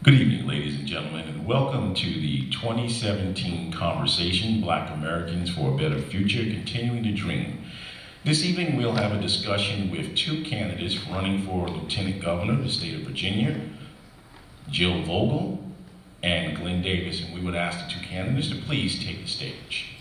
Good evening, ladies and gentlemen, and welcome to the 2017 conversation, Black Americans for a Better Future, Continuing to Dream. This evening, we'll have a discussion with two candidates running for Lieutenant Governor of the state of Virginia, Jill Vogel and Glenn Davis, and we would ask the two candidates to please take the stage.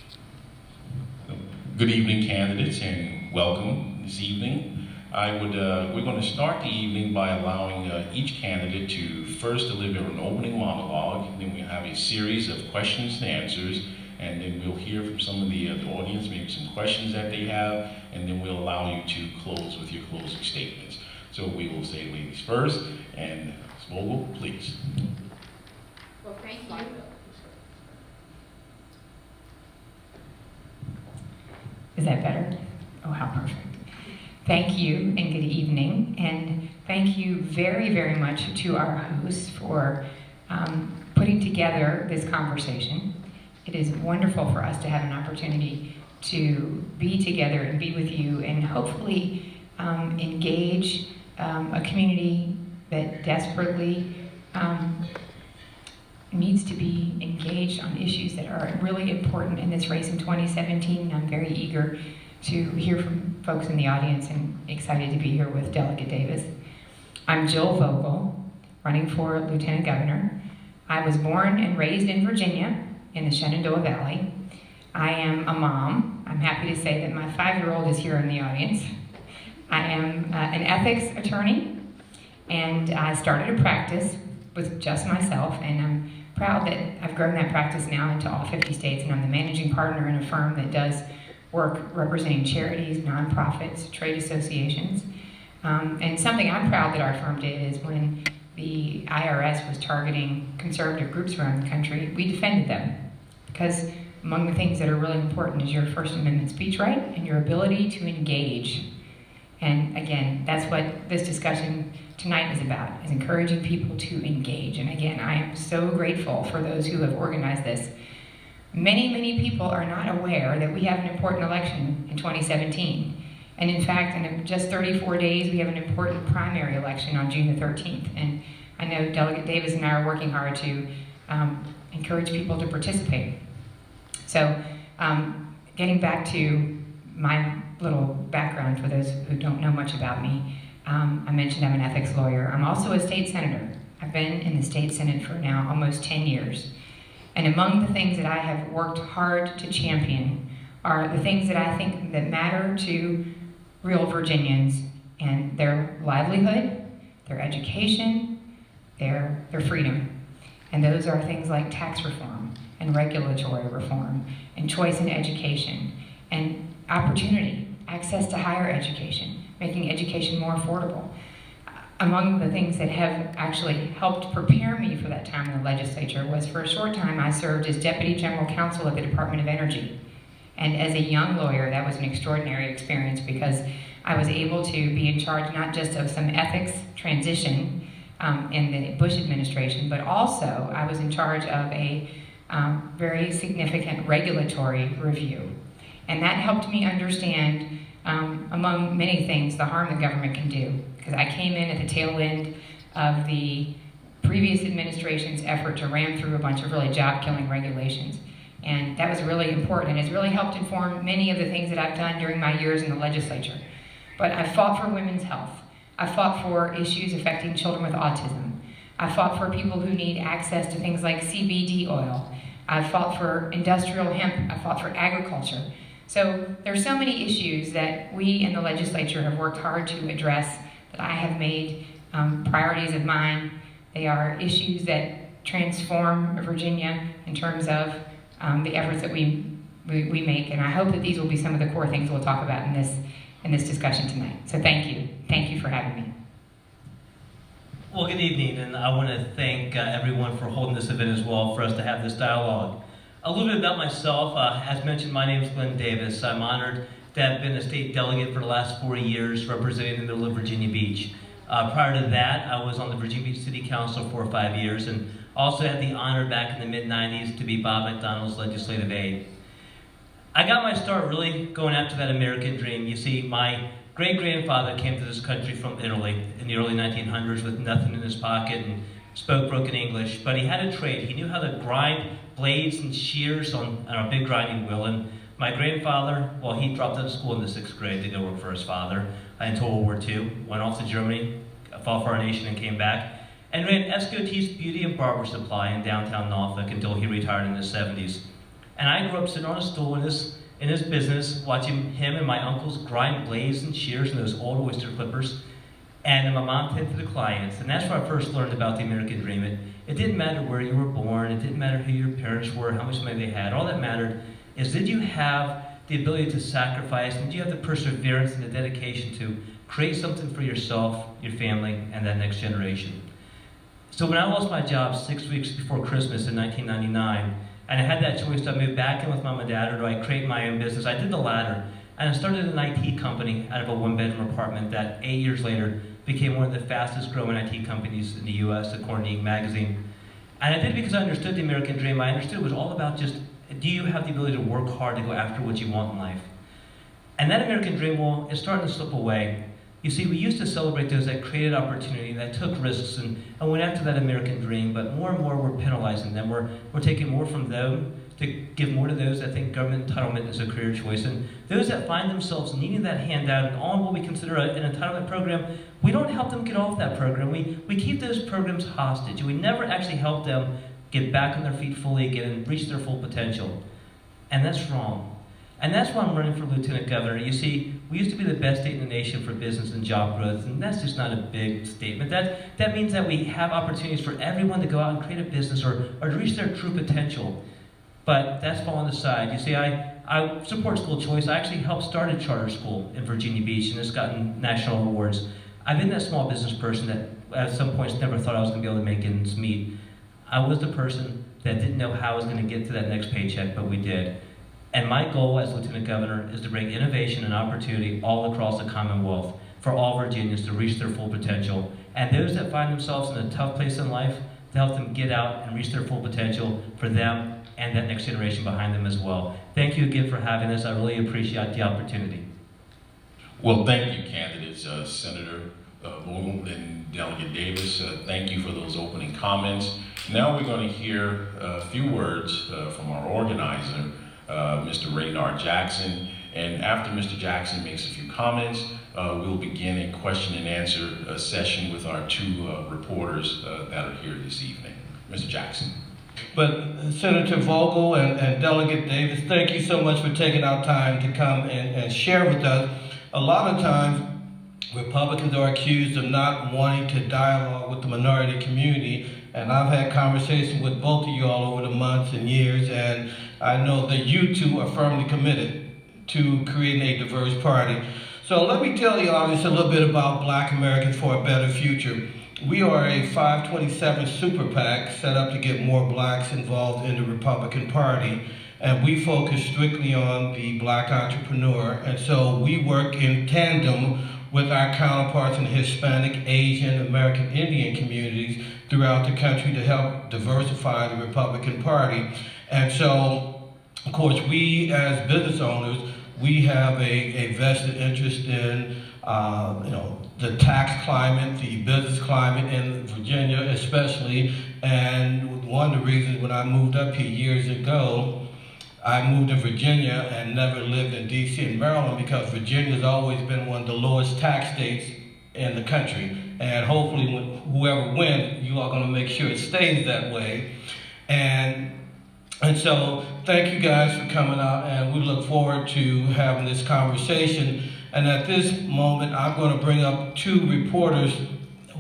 Good evening, candidates, and welcome this evening. We're going to start the evening by allowing each candidate to first deliver an opening monologue, and then we'll have a series of questions and answers, and then we'll hear from some of the audience, maybe some questions that they have, and then we'll allow you to close with your closing statements. So we will say ladies first, and Ms. Vogel, please. Well, thank you. Is that better? Oh, how perfect. Thank you and good evening. And thank you very, very much to our hosts for putting together this conversation. It is wonderful for us to have an opportunity to be together and be with you and hopefully engage a community that desperately needs to be engaged on issues that are really important in this race in 2017. I'm very eager to hear from folks in the audience and excited to be here with Delegate Davis. I'm Jill Vogel, running for Lieutenant Governor. I was born and raised in Virginia in the Shenandoah Valley. I am a mom. I'm happy to say that my 5-year-old is here in the audience. I am an ethics attorney, and I started a practice with just myself, and I'm proud that I've grown that practice now into all 50 states, and I'm the managing partner in a firm that does work representing charities, nonprofits, trade associations. And something I'm proud that our firm did is when the IRS was targeting conservative groups around the country, we defended them. Because among the things that are really important is your First Amendment speech right and your ability to engage. And again, that's what this discussion tonight is about, is encouraging people to engage. And again, I am so grateful for those who have organized this. Many, many people are not aware that we have an important election in 2017. And in fact, in just 34 days, we have an important primary election on June the 13th. And I know Delegate Davis and I are working hard to encourage people to participate. So getting back to my little background for those who don't know much about me, I mentioned I'm an ethics lawyer. I'm also a state senator. I've been in the state senate for now almost 10 years. And among the things that I have worked hard to champion are the things that I think that matter to real Virginians and their livelihood, their education, their freedom. And those are things like tax reform and regulatory reform and choice in education and opportunity, access to higher education, making education more affordable. Among the things that have actually helped prepare me for that time in the legislature was, for a short time, I served as Deputy General Counsel at the Department of Energy. And as a young lawyer, that was an extraordinary experience because I was able to be in charge not just of some ethics transition in the Bush administration, but also I was in charge of a very significant regulatory review. And that helped me understand, among many things, the harm the government can do. Because I came in at the tail end of the previous administration's effort to ram through a bunch of really job-killing regulations. And that was really important, and it's really helped inform many of the things that I've done during my years in the legislature. But I fought for women's health. I fought for issues affecting children with autism. I fought for people who need access to things like CBD oil. I fought for industrial hemp. I fought for agriculture. So there's so many issues that we in the legislature have worked hard to address that I have made priorities of mine. They are issues that transform Virginia in terms of the efforts that we make, and I hope that these will be some of the core things we'll talk about in this discussion tonight. So thank you. Thank you for having me. Well, good evening, and I want to thank everyone for holding this event as well, for us to have this dialogue. A little bit about myself. As mentioned, my name is Glenn Davis. I'm honored to have been a state delegate for the last 4 years, representing the middle of Virginia Beach. Prior to that, I was on the Virginia Beach City Council for 5 years, and also had the honor back in the mid-90s to be Bob McDonnell's legislative aide. I got my start really going after that American dream. You see, my great-grandfather came to this country from Italy in the early 1900s with nothing in his pocket and spoke broken English, but he had a trade. He knew how to grind blades and shears on a big grinding wheel. And my grandfather, well, he dropped out of school in the 6th grade to go work for his father until World War II, went off to Germany, fought for our nation and came back, and ran Escote's Beauty and Barber Supply in downtown Norfolk until he retired in his 70s. And I grew up sitting on a stool in his business, watching him and my uncles grind blades and shears in those old oyster clippers. And my mom tended to the clients. And that's where I first learned about the American dream. It didn't matter where you were born. It didn't matter who your parents were, how much money they had. All that mattered is, did you have the ability to sacrifice, and did you have the perseverance and the dedication to create something for yourself, your family, and that next generation? So when I lost my job 6 weeks before Christmas in 1999, and I had that choice to move back in with mom and dad, or do I create my own business, I did the latter. And I started an IT company out of a one-bedroom apartment that 8 years later became one of the fastest growing IT companies in the US, according to Inc. magazine. And I did it because I understood the American dream. I understood it was all about just, do you have the ability to work hard to go after what you want in life? And that American dream, well, is starting to slip away. You see, we used to celebrate those that created opportunity, that took risks and went after that American dream, but more and more we're penalizing them. We're taking more from them to give more to those that think government entitlement is a career choice. And those that find themselves needing that handout and on what we consider an entitlement program, we don't help them get off that program. We keep those programs hostage. We never actually help them get back on their feet fully again and reach their full potential. And that's wrong. And that's why I'm running for Lieutenant Governor. You see, we used to be the best state in the nation for business and job growth, and that's just not a big statement. That means that we have opportunities for everyone to go out and create a business or to reach their true potential. But that's fallen aside. You see, I support school choice. I actually helped start a charter school in Virginia Beach, and it's gotten national awards. I've been that small business person that at some points never thought I was going to be able to make ends meet. I was the person that didn't know how I was going to get to that next paycheck, but we did. And my goal as Lieutenant Governor is to bring innovation and opportunity all across the Commonwealth for all Virginians to reach their full potential. And those that find themselves in a tough place in life, to help them get out and reach their full potential for them and that next generation behind them as well. Thank you again for having us. I really appreciate the opportunity. Well, thank you, candidates, Senator Vogel and Delegate Davis. Thank you for those opening comments. Now we're going to hear a few words from our organizer, Mr. Raynard Jackson. And after Mr. Jackson makes a few comments, we'll begin a question and answer session with our two reporters that are here this evening. Mr. Jackson. But Senator Vogel and Delegate Davis, thank you so much for taking our time to come and share with us. A lot of times, Republicans are accused of not wanting to dialogue with the minority community, and I've had conversations with both of you all over the months and years, and I know that you two are firmly committed to creating a diverse party. So let me tell you all just a little bit about Black Americans for a Better Future. We are a 527 super PAC set up to get more blacks involved in the Republican Party, and we focus strictly on the black entrepreneur. And so we work in tandem with our counterparts in the Hispanic, Asian, American Indian communities throughout the country to help diversify the Republican Party. And so, of course, we as business owners, we have a vested interest in the tax climate, the business climate in Virginia especially. And one of the reasons when I moved up here years ago, I moved to Virginia and never lived in DC and Maryland because Virginia's always been one of the lowest tax states in the country. And hopefully whoever wins, you are gonna make sure it stays that way. And so thank you guys for coming out, and we look forward to having this conversation. And at this moment, I'm going to bring up two reporters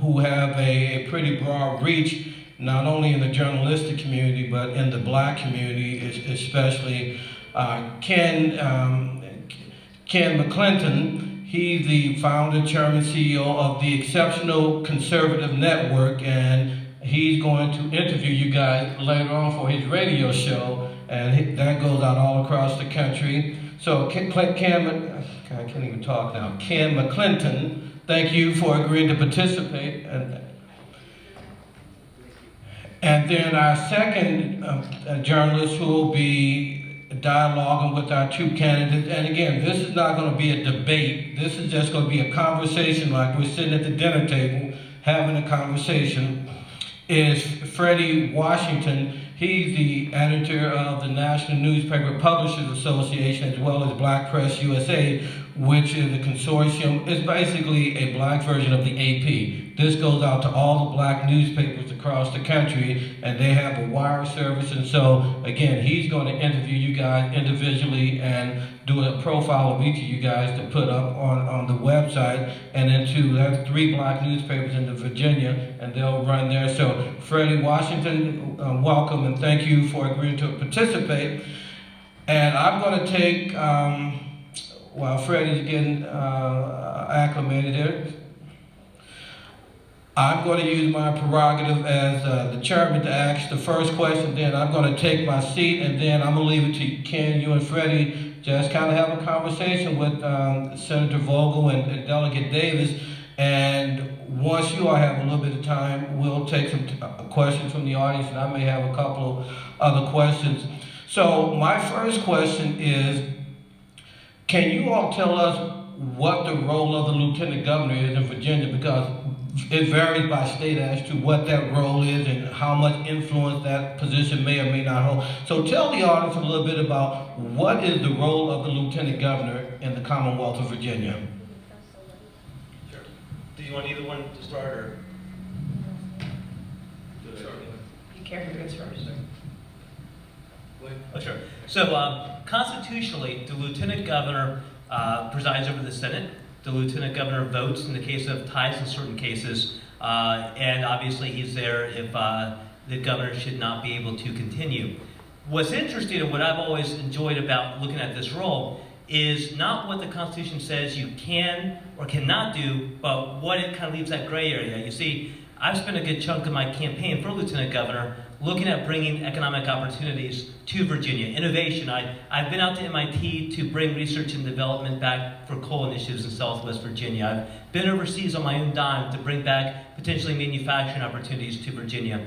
who have a pretty broad reach, not only in the journalistic community, but in the black community, especially Ken McClinton. He's the founder, chairman, CEO of the Exceptional Conservative Network, and he's going to interview you guys later on for his radio show, and that goes out all across the country. So I can't even talk now. Ken McClinton, thank you for agreeing to participate. And then our second journalist who will be dialoguing with our two candidates. And again, this is not going to be a debate. This is just going to be a conversation like we're sitting at the dinner table having a conversation. is Freddie Washington. He's the editor of the National Newspaper Publishers Association as well as Black Press USA, which is a consortium. It's basically a black version of the AP. This goes out to all the black newspapers across the country, and they have a wire service. And so, again, he's going to interview you guys individually and do a profile of each of you guys to put up on the website. And then that's 3 black newspapers in Virginia, and they'll run there. So, Freddie Washington, welcome, and thank you for agreeing to participate. And I'm going to take, while Freddie's getting acclimated here, I'm going to use my prerogative as the chairman to ask the first question. Then I'm going to take my seat, and then I'm going to leave it to Ken, you and Freddie, just kind of have a conversation with Senator Vogel and Delegate Davis. And once you all have a little bit of time, we'll take some questions from the audience, and I may have a couple of other questions. So my first question is, can you all tell us what the role of the Lieutenant Governor is in Virginia? Because it varies by state as to what that role is and how much influence that position may or may not hold. So tell the audience a little bit about what is the role of the Lieutenant Governor in the Commonwealth of Virginia. Sure. Do you want either one to start, or? You care who goes first? Oh, sure. So constitutionally, the Lieutenant Governor presides over the Senate. The Lieutenant Governor votes in the case of ties in certain cases, and obviously he's there if the governor should not be able to continue. What's interesting and what I've always enjoyed about looking at this role is not what the Constitution says you can or cannot do, but what it kind of leaves that gray area. You see, I've spent a good chunk of my campaign for Lieutenant Governor looking at bringing economic opportunities to Virginia, innovation. I've been out to MIT to bring research and development back for coal initiatives in Southwest Virginia. I've been overseas on my own dime to bring back potentially manufacturing opportunities to Virginia.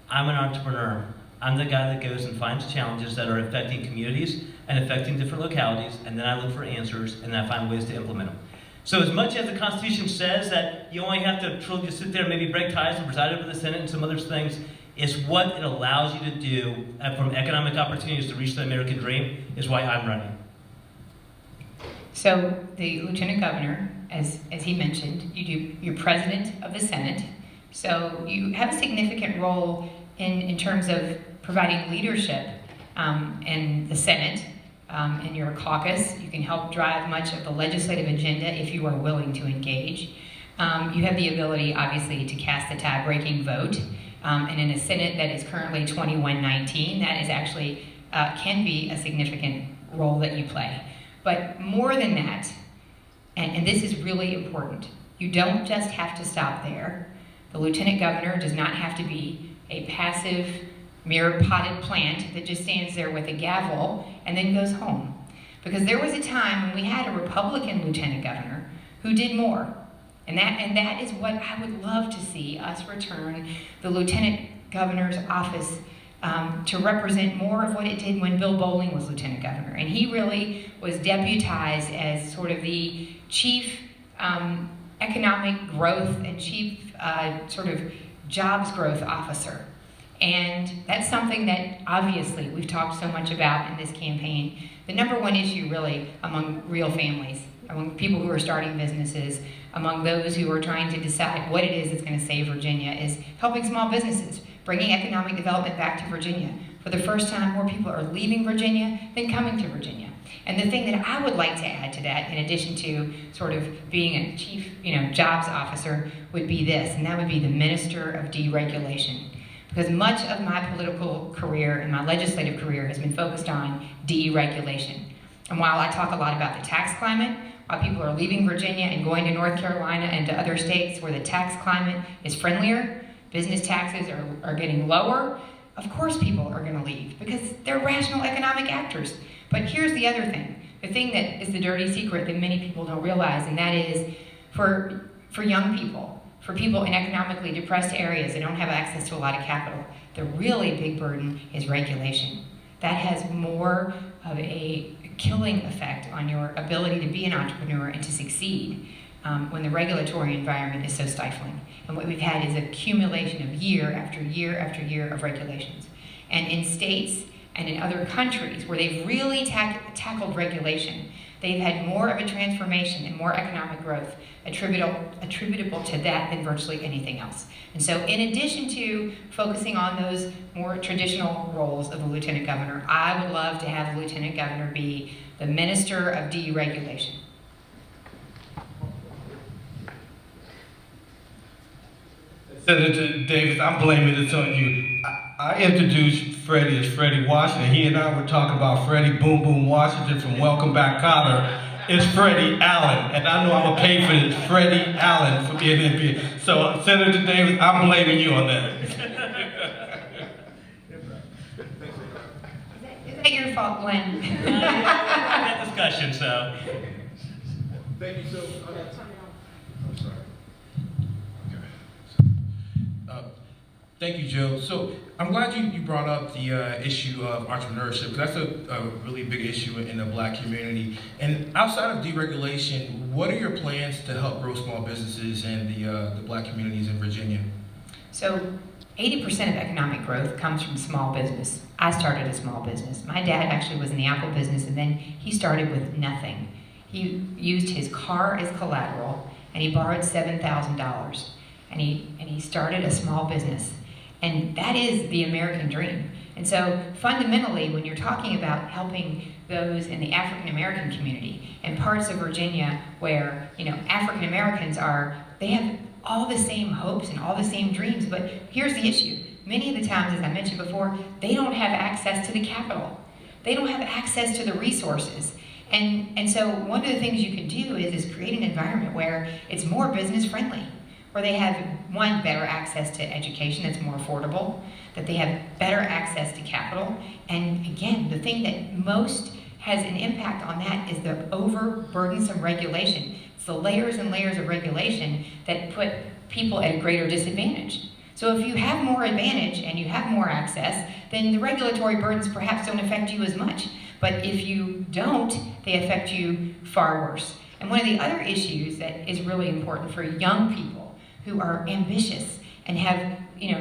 I'm an entrepreneur. I'm the guy that goes and finds challenges that are affecting communities and affecting different localities, and then I look for answers, and then I find ways to implement them. So as much as the Constitution says that you only have to truly sit there and maybe break ties and preside over the Senate and some other things, it's what it allows you to do from economic opportunities to reach the American dream is why I'm running. So the Lieutenant Governor, as he mentioned, you're President of the Senate, so you have a significant role in terms of providing leadership in the Senate, in your caucus. You can help drive much of the legislative agenda if you are willing to engage. You have the ability, obviously, to cast a tie-breaking vote. And in a Senate that is currently 21-19, that is actually, can be a significant role that you play. But more than that, and this is really important, you don't just have to stop there. The Lieutenant Governor does not have to be a passive, mirror-potted plant that just stands there with a gavel and then goes home. Because there was a time when we had a Republican Lieutenant Governor who did more. And that is what I would love to see us return the Lieutenant Governor's office to represent more of what it did when Bill Bolling was Lieutenant Governor. And he really was deputized as sort of the chief economic growth and chief sort of jobs growth officer. And that's something that obviously we've talked so much about in this campaign. The number one issue really among real families, among people who are starting businesses, among those who are trying to decide what it is that's going to save Virginia, is helping small businesses, bringing economic development back to Virginia. For the first time, more people are leaving Virginia than coming to Virginia. And the thing that I would like to add to that, in addition to sort of being a chief, jobs officer, would be this, and that would be the Minister of Deregulation. Because much of my political career and my legislative career has been focused on deregulation. And while I talk a lot about the tax climate, while people are leaving Virginia and going to North Carolina and to other states where the tax climate is friendlier, business taxes are getting lower, of course people are going to leave because they're rational economic actors. But here's the other thing, the thing that is the dirty secret that many people don't realize, and that is for young people, for people in economically depressed areas that don't have access to a lot of capital, the really big burden is regulation. That has more of a killing effect on your ability to be an entrepreneur and to succeed. when the regulatory environment is so stifling. And what we've had is accumulation of year after year after year of regulations. And in states and in other countries where they've really tackled regulation, they've had more of a transformation and more economic growth attributable to that than virtually anything else. And so in addition to focusing on those more traditional roles of a lieutenant governor, I would love to have the lieutenant governor be the minister of deregulation. Senator Davis, I'm blaming this on you. I introduced Freddie as Freddie Washington. He and I were talking about Freddie Boom Boom Washington from Welcome Back, Kotter. It's Freddie Allen, and I know I'm gonna pay for this. Freddie Allen for being in. So, Senator Davis, I'm blaming you on that. Is that your fault, Glenn? That discussion, so. Thank you so much. I'm sorry. Okay. Thank you, Joe. So I'm glad you brought up the issue of entrepreneurship, because that's a really big issue in the Black community. And outside of deregulation, what are your plans to help grow small businesses and the Black communities in Virginia? So 80% of economic growth comes from small business. I started a small business. My dad actually was in the Apple business, and then he started with nothing. He used his car as collateral, and he borrowed $7,000. And he started a small business. And that is the American dream. And so fundamentally, when you're talking about helping those in the African American community and parts of Virginia where, African Americans they have all the same hopes and all the same dreams, but here's the issue. Many of the times, as I mentioned before, they don't have access to the capital. They don't have access to the resources. And so one of the things you can do is create an environment where it's more business friendly, where they have, one, better access to education that's more affordable, that they have better access to capital. And again, the thing that most has an impact on that is the overburdensome regulation. It's the layers and layers of regulation that put people at a greater disadvantage. So if you have more advantage and you have more access, then the regulatory burdens perhaps don't affect you as much. But if you don't, they affect you far worse. And one of the other issues that is really important for young people who are ambitious and have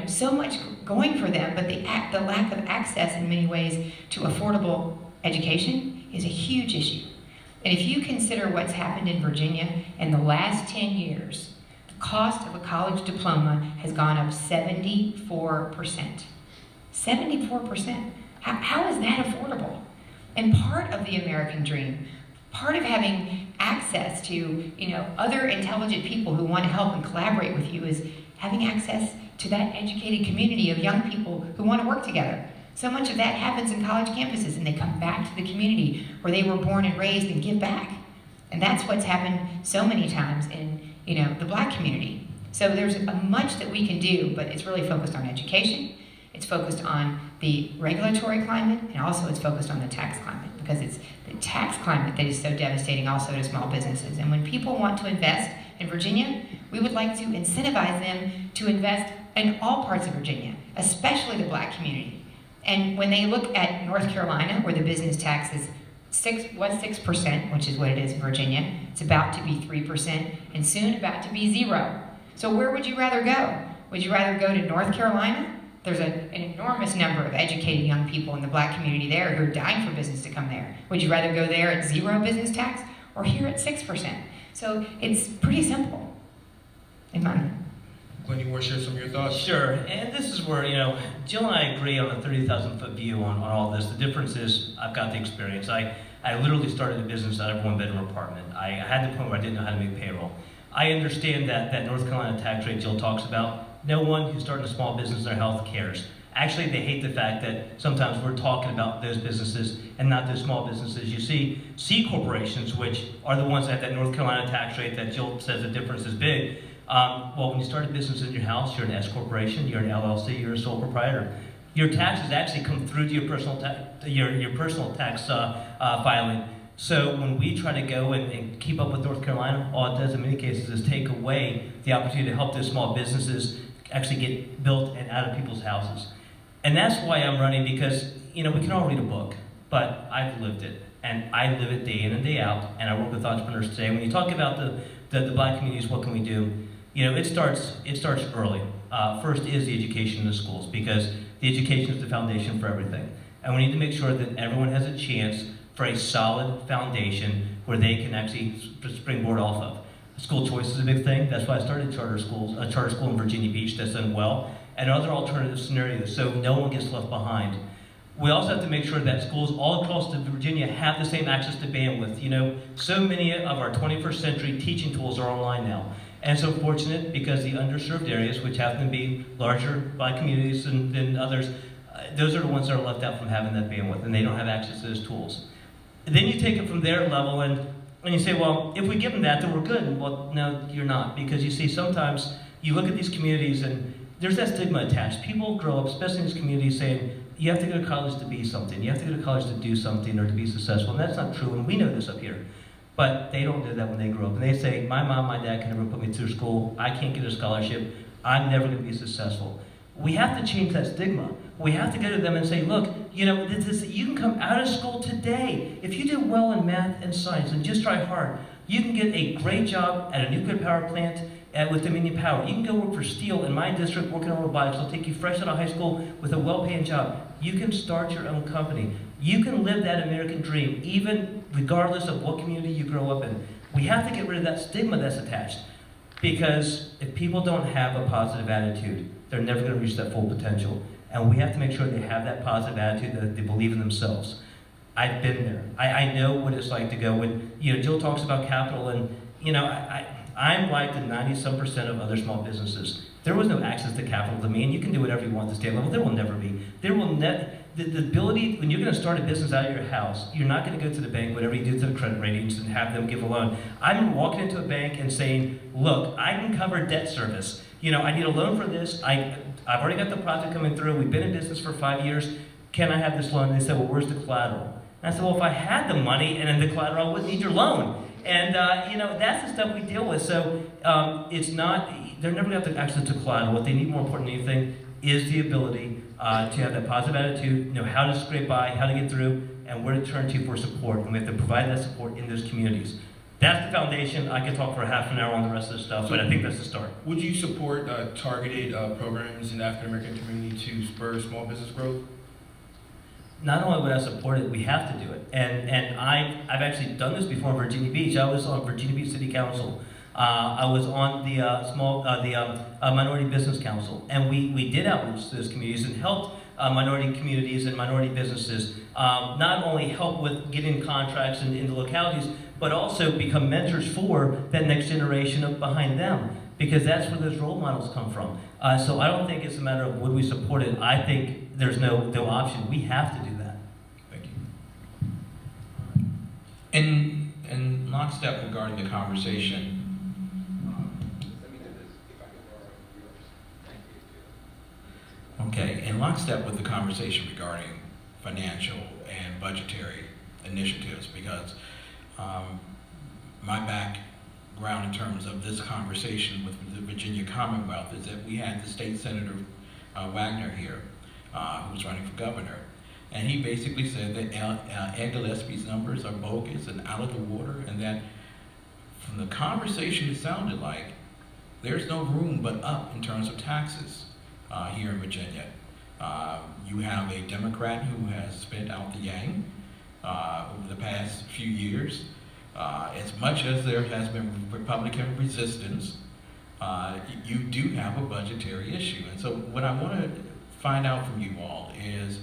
so much going for them, but the lack of access in many ways to affordable education is a huge issue. And if you consider what's happened in Virginia in the last 10 years, the cost of a college diploma has gone up 74%. 74%. How is that affordable? And part of the American dream, part of having access to other intelligent people who want to help and collaborate with you is having access to that educated community of young people who want to work together. So much of that happens in college campuses, and they come back to the community where they were born and raised and give back. And that's what's happened so many times in the Black community. So there's much that we can do, but it's really focused on education. It's focused on the regulatory climate, and also it's focused on the tax climate, because it's the tax climate that is so devastating also to small businesses. And when people want to invest in Virginia, we would like to incentivize them to invest in all parts of Virginia, especially the Black community. And when they look at North Carolina, where the business tax is 6%, which is what it is in Virginia, it's about to be 3%, and soon about to be 0. So where would you rather go? Would you rather go to North Carolina? There's an enormous number of educated young people in the Black community there who are dying for business to come there. Would you rather go there at 0 business tax or here at 6%? So it's pretty simple in my mind. Glenn, you want to share some of your thoughts? Sure, and this is where, Jill and I agree on the 30,000-foot view on all this. The difference is I've got the experience. I literally started a business out of a one-bedroom apartment. I had the point where I didn't know how to make payroll. I understand that North Carolina tax rate Jill talks about. No one who's starting a small business in their health cares. Actually, they hate the fact that sometimes we're talking about those businesses and not those small businesses. You see C corporations, which are the ones that have that North Carolina tax rate that Jill says the difference is big. Well, when you start a business in your house, you're an S corporation, you're an LLC, you're a sole proprietor. Your taxes actually come through to your personal tax filing. So when we try to go and keep up with North Carolina, all it does in many cases is take away the opportunity to help those small businesses actually get built and out of people's houses. And that's why I'm running, because we can all read a book, but I've lived it, and I live it day in and day out, and I work with entrepreneurs today. When you talk about the the black communities, what can we do? You know, it starts early. First is the education in the schools, because the education is the foundation for everything. And we need to make sure that everyone has a chance for a solid foundation where they can actually springboard off of. School choice is a big thing. That's why I started a charter school in Virginia Beach that's done well, and other alternative scenarios, so no one gets left behind. We also have to make sure that schools all across Virginia have the same access to bandwidth. You know, so many of our 21st century teaching tools are online now. And so fortunate, because the underserved areas, which happen to be larger by communities than others, those are the ones that are left out from having that bandwidth, and they don't have access to those tools. And then you take it from their level, and you say, well, if we give them that, then we're good. Well, no, you're not, because you see, sometimes you look at these communities, and there's that stigma attached. People grow up, especially in these communities, saying, you have to go to college to be something. You have to go to college to do something or to be successful, and that's not true, and we know this up here. But they don't do that when they grow up. And they say, my mom, my dad can never put me through school. I can't get a scholarship. I'm never going to be successful. We have to change that stigma. We have to go to them and say, look, you know, you can come out of school today. If you do well in math and science and just try hard, you can get a great job at a nuclear power plant with Dominion Power. You can go work for Steel in my district working on robotics. They'll take you fresh out of high school with a well-paying job. You can start your own company. You can live that American dream, even regardless of what community you grow up in. We have to get rid of that stigma that's attached. Because if people don't have a positive attitude, they're never going to reach that full potential. And we have to make sure they have that positive attitude, that they believe in themselves. I've been there. I know what it's like to go when, you know, Jill talks about capital, and, you know, I'm like the 90-some% of other small businesses. There was no access to capital to me, and you can do whatever you want at the state level. There will never be. The ability, when you're going to start a business out of your house, you're not going to go to the bank, whatever you do to the credit ratings, and have them give a loan. I'm walking into a bank and saying, look, I can cover debt service. You know, I need a loan for this. I've already got the project coming through. We've been in business for 5 years. Can I have this loan? And they said, well, where's the collateral? And I said, well, if I had the money and then the collateral, I wouldn't need your loan. And, you know, that's the stuff we deal with. So it's not, they're never going to have access to collateral. What they need more important than anything is the ability to have that positive attitude, know how to scrape by, how to get through, and where to turn to for support. And we have to provide that support in those communities. That's the foundation. I could talk for half an hour on the rest of the stuff, but I think that's the start. Would you support targeted programs in the African American community to spur small business growth? Not only would I support it, we have to do it. And I've actually done this before in Virginia Beach. I was on Virginia Beach City Council. I was on the Minority Business Council, and we did outreach to those communities and helped minority communities and minority businesses not only help with getting contracts in the localities, but also become mentors for that next generation behind them, because that's where those role models come from. So I don't think it's a matter of would we support it. I think there's no option. We have to do that. Thank you. In lockstep regarding the conversation, in lockstep with the conversation regarding financial and budgetary initiatives, because my background in terms of this conversation with the Virginia Commonwealth is that we had the state senator Wagner here, who was running for governor, and he basically said that Ed Gillespie's numbers are bogus and out of the water, and that from the conversation it sounded like there's no room but up in terms of taxes here in Virginia. You have a Democrat who has spent out the yang over the past few years. As much as there has been Republican resistance, you do have a budgetary issue. And so what I want to find out from you all is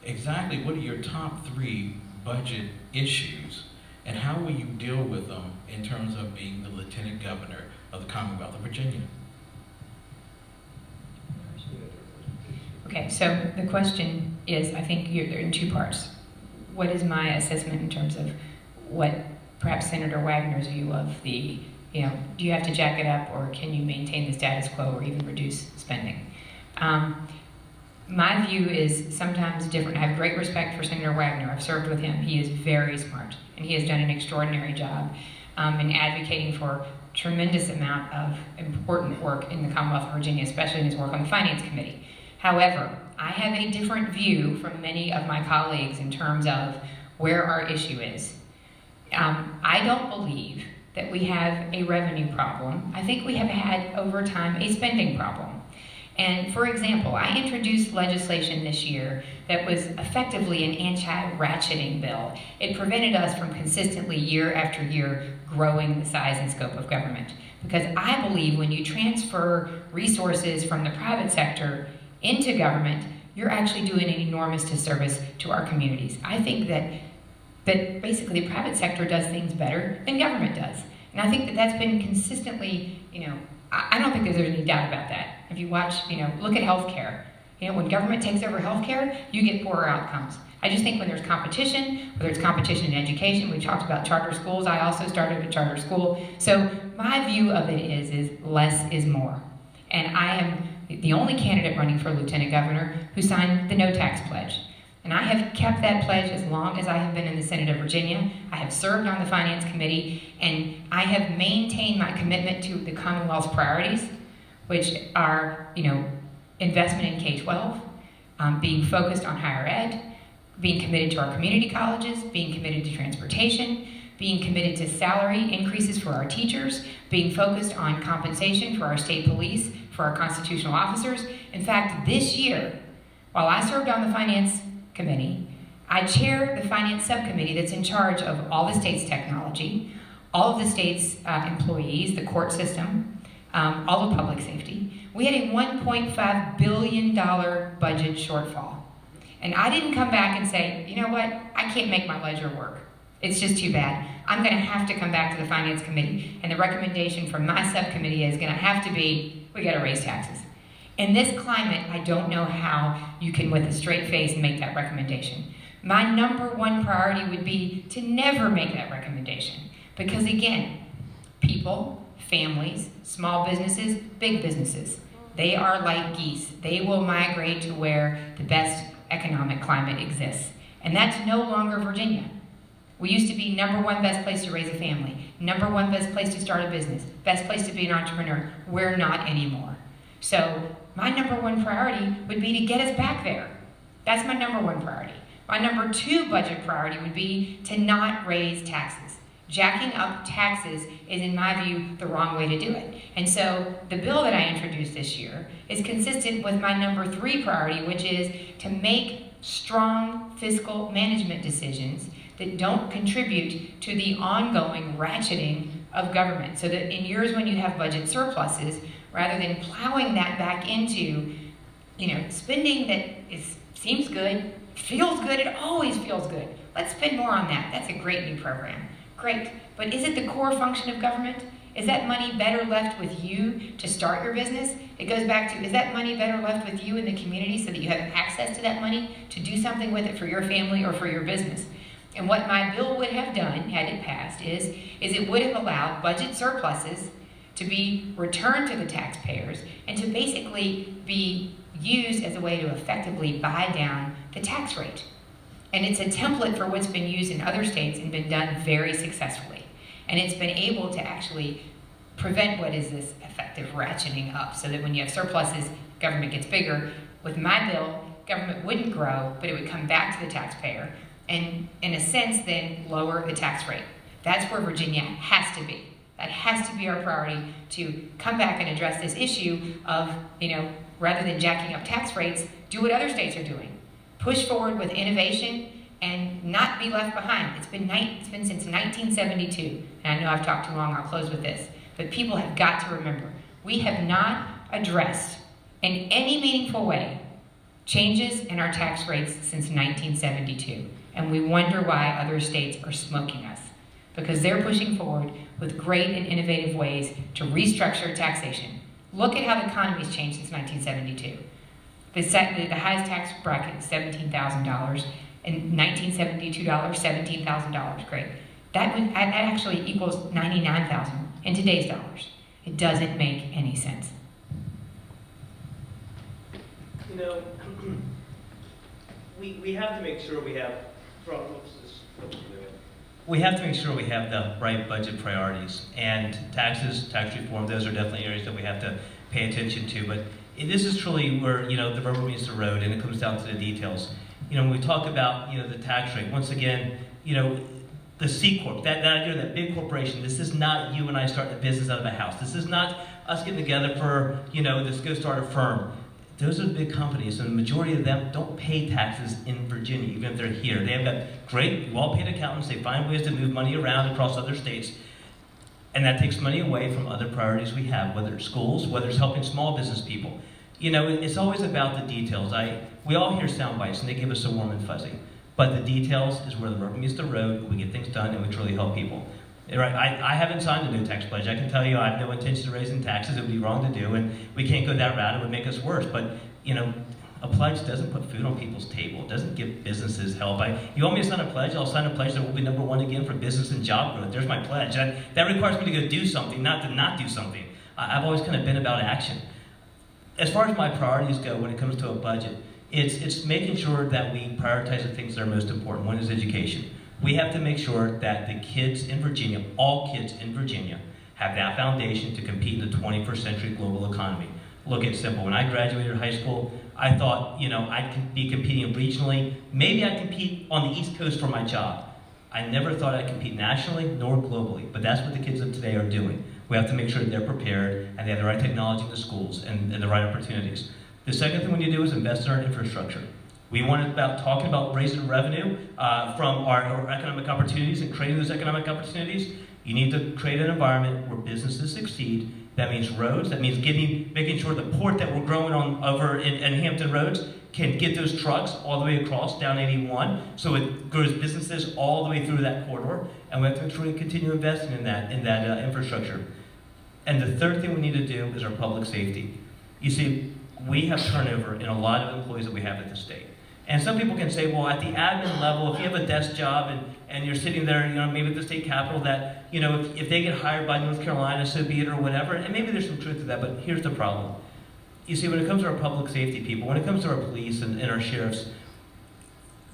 exactly what are your top 3 budget issues, and how will you deal with them in terms of being the Lieutenant Governor of the Commonwealth of Virginia? Okay, so the question is, I think they're in 2 parts. What is my assessment in terms of what perhaps Senator Wagner's view of the, you know, do you have to jack it up, or can you maintain the status quo or even reduce spending? My view is sometimes different. I have great respect for Senator Wagner. I've served with him. He is very smart, and he has done an extraordinary job in advocating for tremendous amount of important work in the Commonwealth of Virginia, especially in his work on the Finance Committee. However, I have a different view from many of my colleagues in terms of where our issue is. I don't believe that we have a revenue problem. I think we have had, over time, a spending problem. And for example, I introduced legislation this year that was effectively an anti-ratcheting bill. It prevented us from consistently, year after year, growing the size and scope of government. Because I believe when you transfer resources from the private sector into government, you're actually doing an enormous disservice to our communities. I think that basically the private sector does things better than government does. And I think that that's been consistently, I don't think there's any doubt about that. If you watch, look at healthcare. When government takes over healthcare, you get poorer outcomes. I just think when there's competition, whether it's competition in education, we talked about charter schools. I also started a charter school. So my view of it is less is more. And I am the only candidate running for lieutenant governor who signed the no tax pledge. And I have kept that pledge as long as I have been in the Senate of Virginia. I have served on the Finance Committee, and I have maintained my commitment to the Commonwealth's priorities, which are, investment in K-12, being focused on higher ed, being committed to our community colleges, being committed to transportation, being committed to salary increases for our teachers, being focused on compensation for our state police, for our constitutional officers. In fact, this year, while I served on the Finance Committee, I chair the Finance Subcommittee that's in charge of all the state's technology, all of the state's employees, the court system, all of public safety. We had a $1.5 billion budget shortfall. And I didn't come back and say, you know what, I can't make my ledger work. It's just too bad. I'm going to have to come back to the Finance Committee, and the recommendation from my subcommittee is going to have to be, we got to raise taxes. In this climate, I don't know how you can, with a straight face, make that recommendation. My number one priority would be to never make that recommendation. Because again, people, families, small businesses, big businesses, they are like geese. They will migrate to where the best economic climate exists. And that's no longer Virginia. We used to be number one best place to raise a family, number one best place to start a business, best place to be an entrepreneur. We're not anymore. So my number one priority would be to get us back there. That's my number one priority. My number two budget priority would be to not raise taxes. Jacking up taxes is, in my view, the wrong way to do it. And so the bill that I introduced this year is consistent with my number three priority, which is to make strong fiscal management decisions that don't contribute to the ongoing ratcheting of government. So that in years when you have budget surpluses, rather than plowing that back into, spending that seems good, feels good, it always feels good. Let's spend more on that. That's a great new program. Great. But is it the core function of government? Is that money better left with you to start your business? It goes back to, is that money better left with you in the community so that you have access to that money to do something with it for your family or for your business? And what my bill would have done, had it passed, is it would have allowed budget surpluses to be returned to the taxpayers and to basically be used as a way to effectively buy down the tax rate. And it's a template for what's been used in other states and been done very successfully. And it's been able to actually prevent what is this effective ratcheting up, so that when you have surpluses, government gets bigger. With my bill, government wouldn't grow, but it would come back to the taxpayer, and in a sense then lower the tax rate. That's where Virginia has to be. That has to be our priority, to come back and address this issue of, rather than jacking up tax rates, do what other states are doing. Push forward with innovation and not be left behind. It's been since 1972, and I know I've talked too long, I'll close with this, but people have got to remember, we have not addressed in any meaningful way changes in our tax rates since 1972, and we wonder why other states are smoking us, because they're pushing forward with great and innovative ways to restructure taxation. Look at how the economy's changed since 1972. The highest tax bracket is $17,000. In 1972, $17,000. Great. That actually equals $99,000 in today's dollars. It doesn't make any sense. We have to make sure we have. We have to make sure we have the right budget priorities, and taxes, tax reform. Those are definitely areas that we have to pay attention to. But this is truly where the rubber meets the road, and it comes down to the details. When we talk about the tax rate, once again, the C Corp, that idea of that big corporation. This is not you and I starting a business out of a house. This is not us getting together for, this go start a firm. Those are the big companies, and the majority of them don't pay taxes in Virginia, even if they're here. They have got great, well-paid accountants. They find ways to move money around across other states. And that takes money away from other priorities we have, whether it's schools, whether it's helping small business people. It's always about the details. We all hear sound bites, and they give us a warm and fuzzy. But the details is where the rubber meets the road, we get things done, and we truly help people. Right? I haven't signed a new tax pledge. I can tell you I have no intention of raising taxes. It would be wrong to do, and we can't go that route. It would make us worse. But, a pledge doesn't put food on people's table. It doesn't give businesses help. You want me to sign a pledge? I'll sign a pledge that we'll be #1 again for business and job growth. There's my pledge. That requires me to go do something, not to not do something. I've always kind of been about action. As far as my priorities go when it comes to a budget, it's making sure that we prioritize the things that are most important. One is education. We have to make sure that the kids in Virginia, all kids in Virginia, have that foundation to compete in the 21st century global economy. Look, it's simple. When I graduated high school, I thought, I'd be competing regionally. Maybe I'd compete on the East Coast for my job. I never thought I'd compete nationally nor globally, but that's what the kids of today are doing. We have to make sure that they're prepared and they have the right technology in the schools and the right opportunities. The second thing we need to do is invest in our infrastructure. We want to talking about raising revenue from our economic opportunities and creating those economic opportunities. You need to create an environment where businesses succeed. That means roads. That means making sure the port that we're growing on over in Hampton Roads can get those trucks all the way across down 81, so it grows businesses all the way through that corridor. And we have to make sure we continue investing in that infrastructure. And the third thing we need to do is our public safety. You see, we have turnover in a lot of employees that we have at the state. And some people can say, well, at the admin level, if you have a desk job and you're sitting there, maybe at the state capitol, that, if they get hired by North Carolina, so be it, or whatever, and maybe there's some truth to that, but here's the problem. You see, when it comes to our public safety people, when it comes to our police and our sheriffs,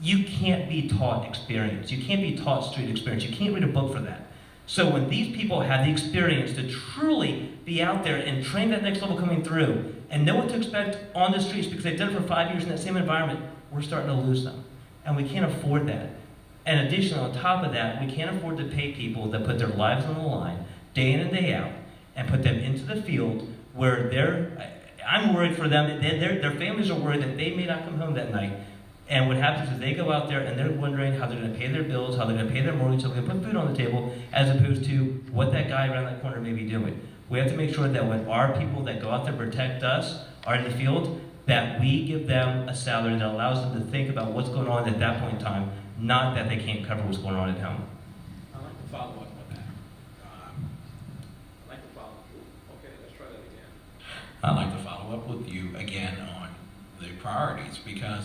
you can't be taught experience. You can't be taught street experience. You can't read a book for that. So when these people have the experience to truly be out there and train that next level coming through and know what to expect on the streets because they've done it for 5 years in that same environment, we're starting to lose them. And we can't afford that. And additionally, on top of that, we can't afford to pay people that put their lives on the line day in and day out and put them into the field where I'm worried for them, their families are worried that they may not come home that night. And what happens is they go out there and they're wondering how they're going to pay their bills, how they're going to pay their mortgage, how they're going to put food on the table, as opposed to what that guy around that corner may be doing. We have to make sure that when our people that go out there protect us are in the field, that we give them a salary that allows them to think about what's going on at that point in time, not that they can't cover what's going on at home. I'd like to follow up on that. I'd like to follow up with you again on the priorities because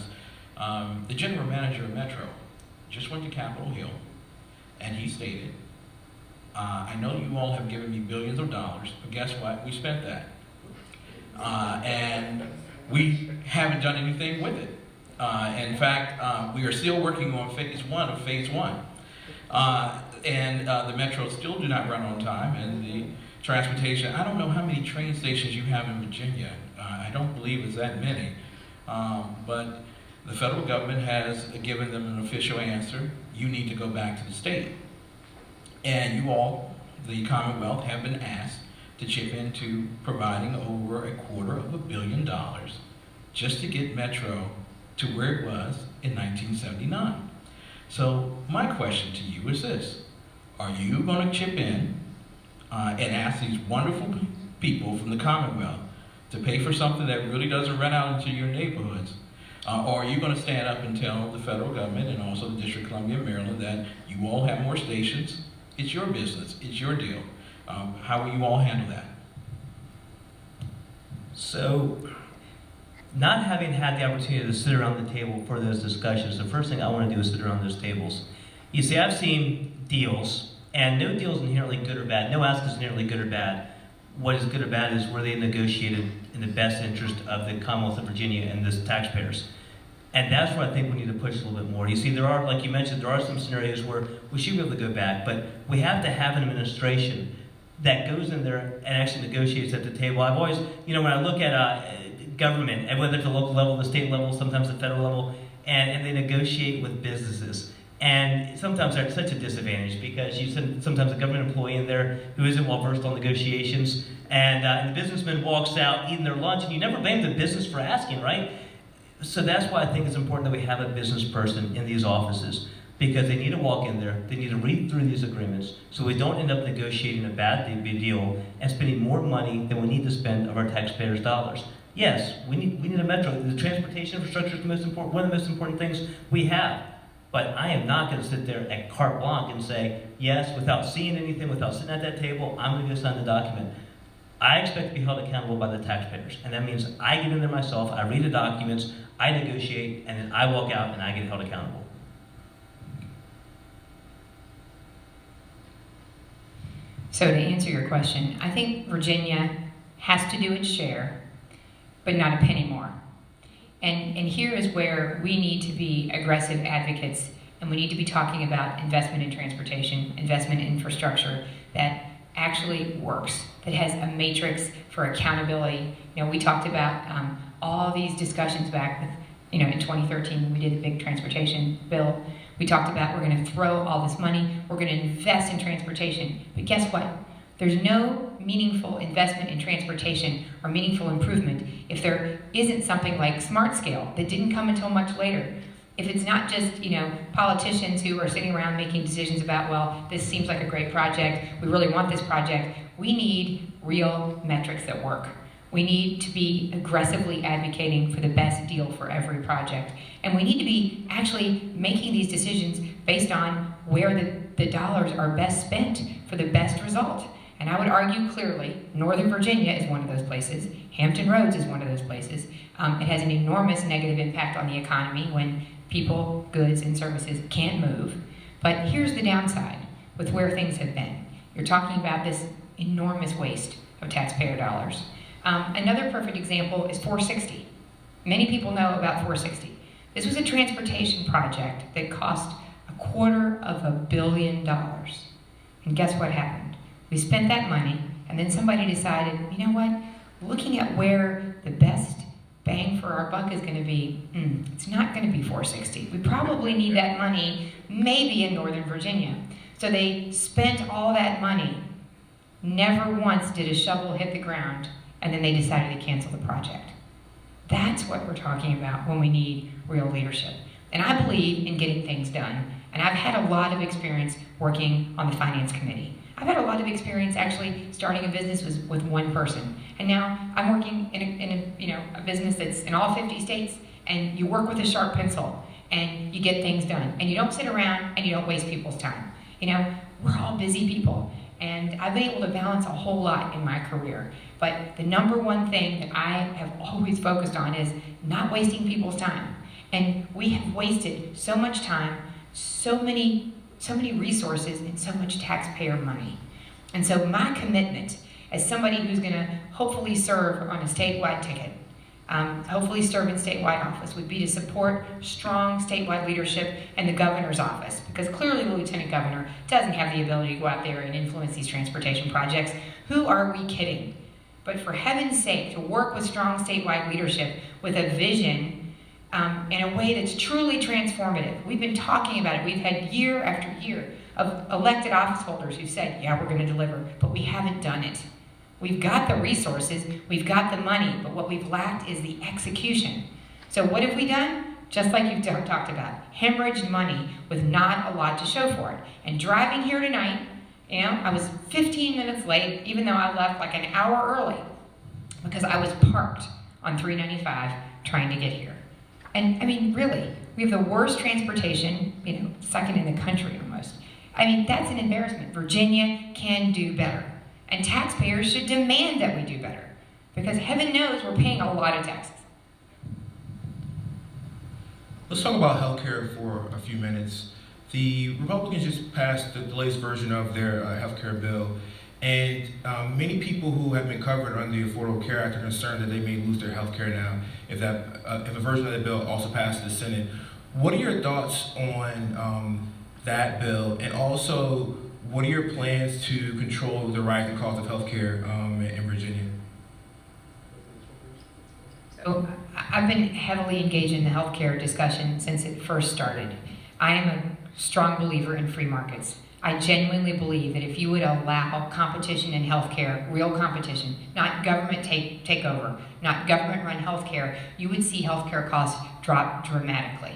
the general manager of Metro just went to Capitol Hill and he stated, I know you all have given me billions of dollars, but guess what? We spent that. And we haven't done anything with it. In fact, we are still working on phase 1 of phase 1. And the Metro still do not run on time, and the transportation, I don't know how many train stations you have in Virginia. I don't believe it's that many. But the federal government has given them an official answer. You need to go back to the state. And you all, the Commonwealth, have been asked to chip into providing over $250 million just to get Metro to where it was in 1979. So my question to you is this. Are you going to chip in and ask these wonderful people from the Commonwealth to pay for something that really doesn't run out into your neighborhoods? Or are you going to stand up and tell the federal government and also the District of Columbia, Maryland, that you all have more stations? It's your business. It's your deal. How will you all handle that? So, not having had the opportunity to sit around the table for those discussions, the first thing I want to do is sit around those tables. You see, I've seen deals, and no deal is inherently good or bad. No ask is inherently good or bad. What is good or bad is where they negotiated in the best interest of the Commonwealth of Virginia and the taxpayers. And that's where I think we need to push a little bit more. You see, there are, like you mentioned, there are some scenarios where we should be able to go back, but we have to have an administration that goes in there and actually negotiates at the table. I've always, when I look at government, and whether it's the local level, the state level, sometimes the federal level, and they negotiate with businesses. And sometimes they're at such a disadvantage because you send sometimes a government employee in there who isn't well versed on negotiations, and the businessman walks out eating their lunch, and you never blame the business for asking, right? So that's why I think it's important that we have a business person in these offices, because they need to walk in there, they need to read through these agreements, so we don't end up negotiating a bad deal and spending more money than we need to spend of our taxpayers' dollars. Yes, we need a metro. The transportation infrastructure is the most important, one of the most important things we have. But I am not going to sit there at carte blanche and say, yes, without seeing anything, without sitting at that table, I'm going to go sign the document. I expect to be held accountable by the taxpayers. And that means I get in there myself, I read the documents, I negotiate, and then I walk out and I get held accountable. So to answer your question, I think Virginia has to do its share, but not a penny more. And here is where we need to be aggressive advocates, and we need to be talking about investment in transportation, investment in infrastructure that actually works, that has a matrix for accountability. You know, we talked about all these discussions back with, you know, in 2013 when we did the big transportation bill. We talked about we're going to throw all this money, we're going to invest in transportation. But guess what? There's no meaningful investment in transportation or meaningful improvement if there isn't something like Smart Scale that didn't come until much later. If it's not just, you know, politicians who are sitting around making decisions about, well, this seems like a great project, we really want this project. We need real metrics that work. We need to be aggressively advocating for the best deal for every project. And we need to be actually making these decisions based on where the dollars are best spent for the best result. And I would argue clearly, Northern Virginia is one of those places. Hampton Roads is one of those places. It has an enormous negative impact on the economy when people, goods, and services can't move. But here's the downside with where things have been. You're talking about this enormous waste of taxpayer dollars. Another perfect example is 460. Many people know about 460. This was a transportation project that cost $250 million. And guess what happened? We spent that money, and then somebody decided, you know what? Looking at where the best bang for our buck is going to be, it's not going to be 460. We probably need that money maybe in Northern Virginia. So they spent all that money, never once did a shovel hit the ground, and then they decided to cancel the project. That's what we're talking about when we need real leadership. And I believe in getting things done, and I've had a lot of experience working on the finance committee. I've had a lot of experience actually starting a business with one person. And now I'm working in a business that's in all 50 states, and you work with a sharp pencil and you get things done. And you don't sit around and you don't waste people's time. You know, we're all busy people. And I've been able to balance a whole lot in my career. But the number one thing that I have always focused on is not wasting people's time. And we have wasted so much time, so many resources, and so much taxpayer money. And so my commitment as somebody who's going to hopefully serve on a statewide ticket, hopefully serve in statewide office, would be to support strong statewide leadership in the governor's office, because clearly the lieutenant governor doesn't have the ability to go out there and influence these transportation projects. Who are we kidding? But for heaven's sake, to work with strong statewide leadership with a vision in a way that's truly transformative. We've been talking about it. We've had year after year of elected office holders who said, yeah, we're going to deliver, but we haven't done it. We've got the resources, we've got the money, but what we've lacked is the execution. So what have we done? Just like you've talked about, hemorrhaged money with not a lot to show for it. And driving here tonight, you know, I was 15 minutes late, even though I left like an hour early, because I was parked on 395 trying to get here. And I mean, really, we have the worst transportation, you know, second in the country almost. I mean, that's an embarrassment. Virginia can do better. And taxpayers should demand that we do better. Because heaven knows we're paying a lot of taxes. Let's talk about healthcare for a few minutes. The Republicans just passed the latest version of their healthcare bill. And many people who have been covered under the Affordable Care Act are concerned that they may lose their health care now if a version of the bill also passes the Senate. What are your thoughts on that bill, and also what are your plans to control the rising cost of health care in Virginia? So I've been heavily engaged in the healthcare discussion since it first started. I am a strong believer in free markets. I genuinely believe that if you would allow competition in healthcare, real competition, not government takeover, not government-run healthcare, you would see healthcare costs drop dramatically.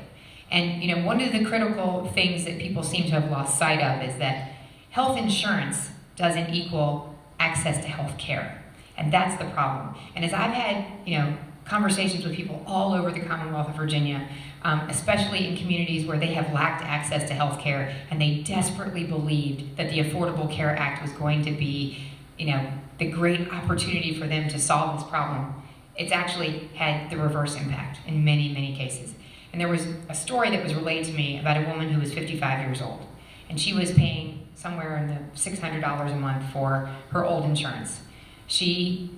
And you know, one of the critical things that people seem to have lost sight of is that health insurance doesn't equal access to health care. And that's the problem. And as I've had, you know, conversations with people all over the Commonwealth of Virginia, especially in communities where they have lacked access to health care, and they desperately believed that the Affordable Care Act was going to be, you know, the great opportunity for them to solve this problem, it's actually had the reverse impact in many, many cases. And there was a story that was relayed to me about a woman who was 55 years old, and she was paying somewhere in the $600 a month for her old insurance. She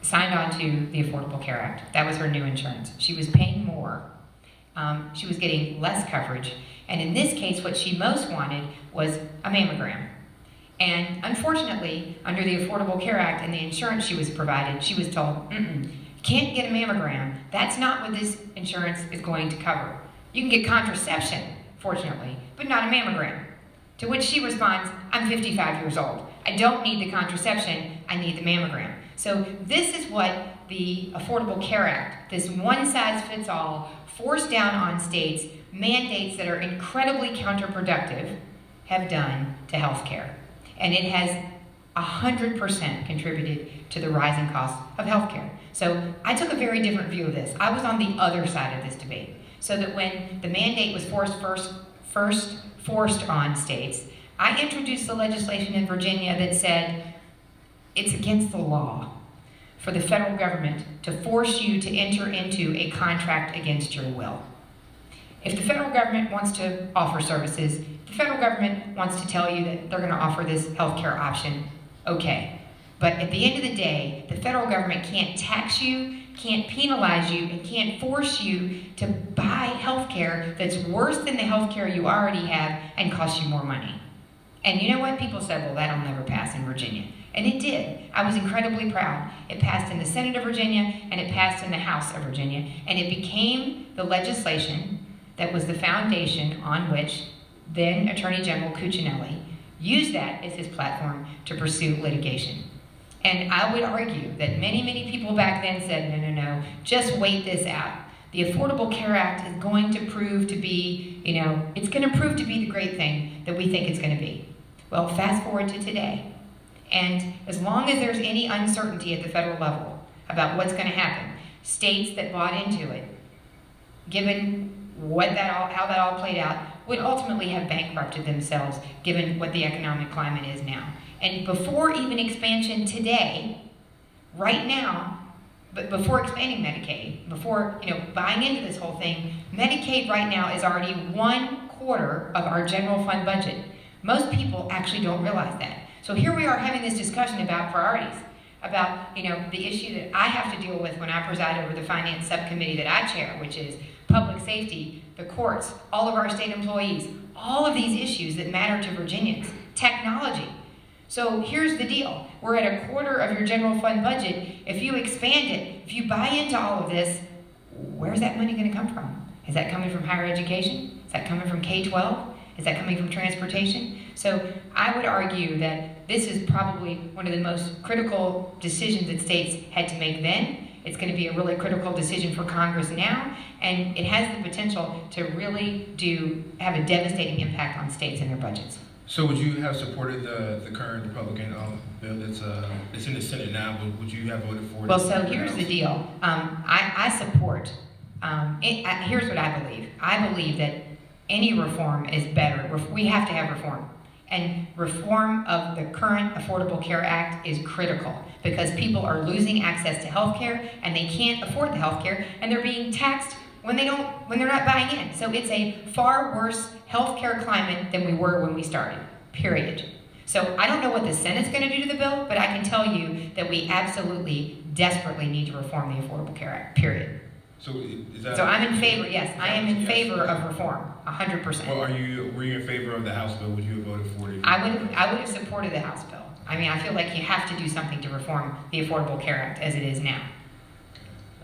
signed on to the Affordable Care Act. That was her new insurance. She was paying more. She was getting less coverage. And in this case, what she most wanted was a mammogram. And unfortunately, under the Affordable Care Act and the insurance she was provided, she was told, can't get a mammogram. That's not what this insurance is going to cover. You can get contraception, fortunately, but not a mammogram. To which she responds, I'm 55 years old. I don't need the contraception, I need the mammogram. So this is what the Affordable Care Act, this one-size-fits-all, forced down on states, mandates that are incredibly counterproductive, have done to healthcare. And it has 100% contributed to the rising cost of healthcare. So I took a very different view of this. I was on the other side of this debate. So that when the mandate was first forced on states, I introduced the legislation in Virginia that said it's against the law for the federal government to force you to enter into a contract against your will. If the federal government wants to offer services, the federal government wants to tell you that they're going to offer this healthcare option, okay. But at the end of the day, the federal government can't tax you, can't penalize you, and can't force you to buy healthcare that's worse than the healthcare you already have and costs you more money. And you know what? People said, well, that'll never pass in Virginia. And it did. I was incredibly proud. It passed in the Senate of Virginia, and it passed in the House of Virginia, and it became the legislation that was the foundation on which then Attorney General Cuccinelli used that as his platform to pursue litigation. And I would argue that many, many people back then said, no, just wait this out. The Affordable Care Act is going to prove to be, it's going to prove to be the great thing that we think it's going to be. Well, fast forward to today. And as long as there's any uncertainty at the federal level about what's going to happen, states that bought into it, given how that all played out, would ultimately have bankrupted themselves given what the economic climate is now. And before even expansion today, right now, but before expanding Medicaid, before buying into this whole thing, Medicaid right now is already 1/4 of our general fund budget. Most people actually don't realize that. So here we are having this discussion about priorities, about the issue that I have to deal with when I preside over the finance subcommittee that I chair, which is public safety, the courts, all of our state employees, all of these issues that matter to Virginians, technology. So here's the deal. We're at 1/4 of your general fund budget. If you expand it, if you buy into all of this, where's that money going to come from? Is that coming from higher education? Is that coming from K-12? Is that coming from transportation? So I would argue that this is probably one of the most critical decisions that states had to make then. It's going to be a really critical decision for Congress now, and it has the potential to really have a devastating impact on states and their budgets. So would you have supported the current Republican bill that's in the Senate now? Would you have voted for it? Well, so here's the deal. I support, here's what I believe. I believe that any reform is better. We have to have reform. And reform of the current Affordable Care Act is critical because people are losing access to health care and they can't afford the health care and they're being taxed when they're not buying in. So it's a far worse healthcare climate than we were when we started, period. So I don't know what the Senate's going to do to the bill, but I can tell you that we absolutely, desperately need to reform the Affordable Care Act, period. So is that? So I'm in favor, yes, I am in favor of reform, 100%. Well, were you in favor of the House bill? Would you have voted for it? I would have supported the House bill. I mean, I feel like you have to do something to reform the Affordable Care Act as it is now.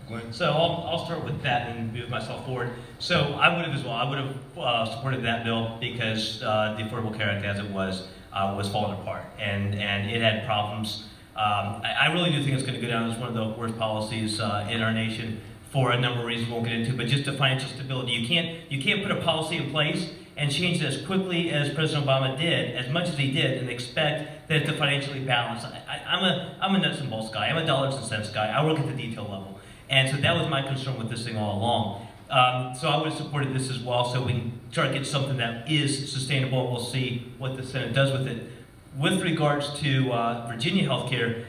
Glenn? So I'll start with that and move myself forward. So I would have as well. I would have supported that bill because the Affordable Care Act, as it was falling apart, and it had problems. I really do think it's going to go down as one of the worst policies in our nation for a number of reasons we won't get into. But just the financial stability, you can't put a policy in place and change it as quickly as President Obama did, as much as he did, and expect that it's financially balanced. I'm a nuts and bolts guy. I'm a dollars and cents guy. I work at the detail level. And so that was my concern with this thing all along. So I would have supported this as well, so we can try to get something that is sustainable. We'll see what the Senate does with it. With regards to Virginia healthcare,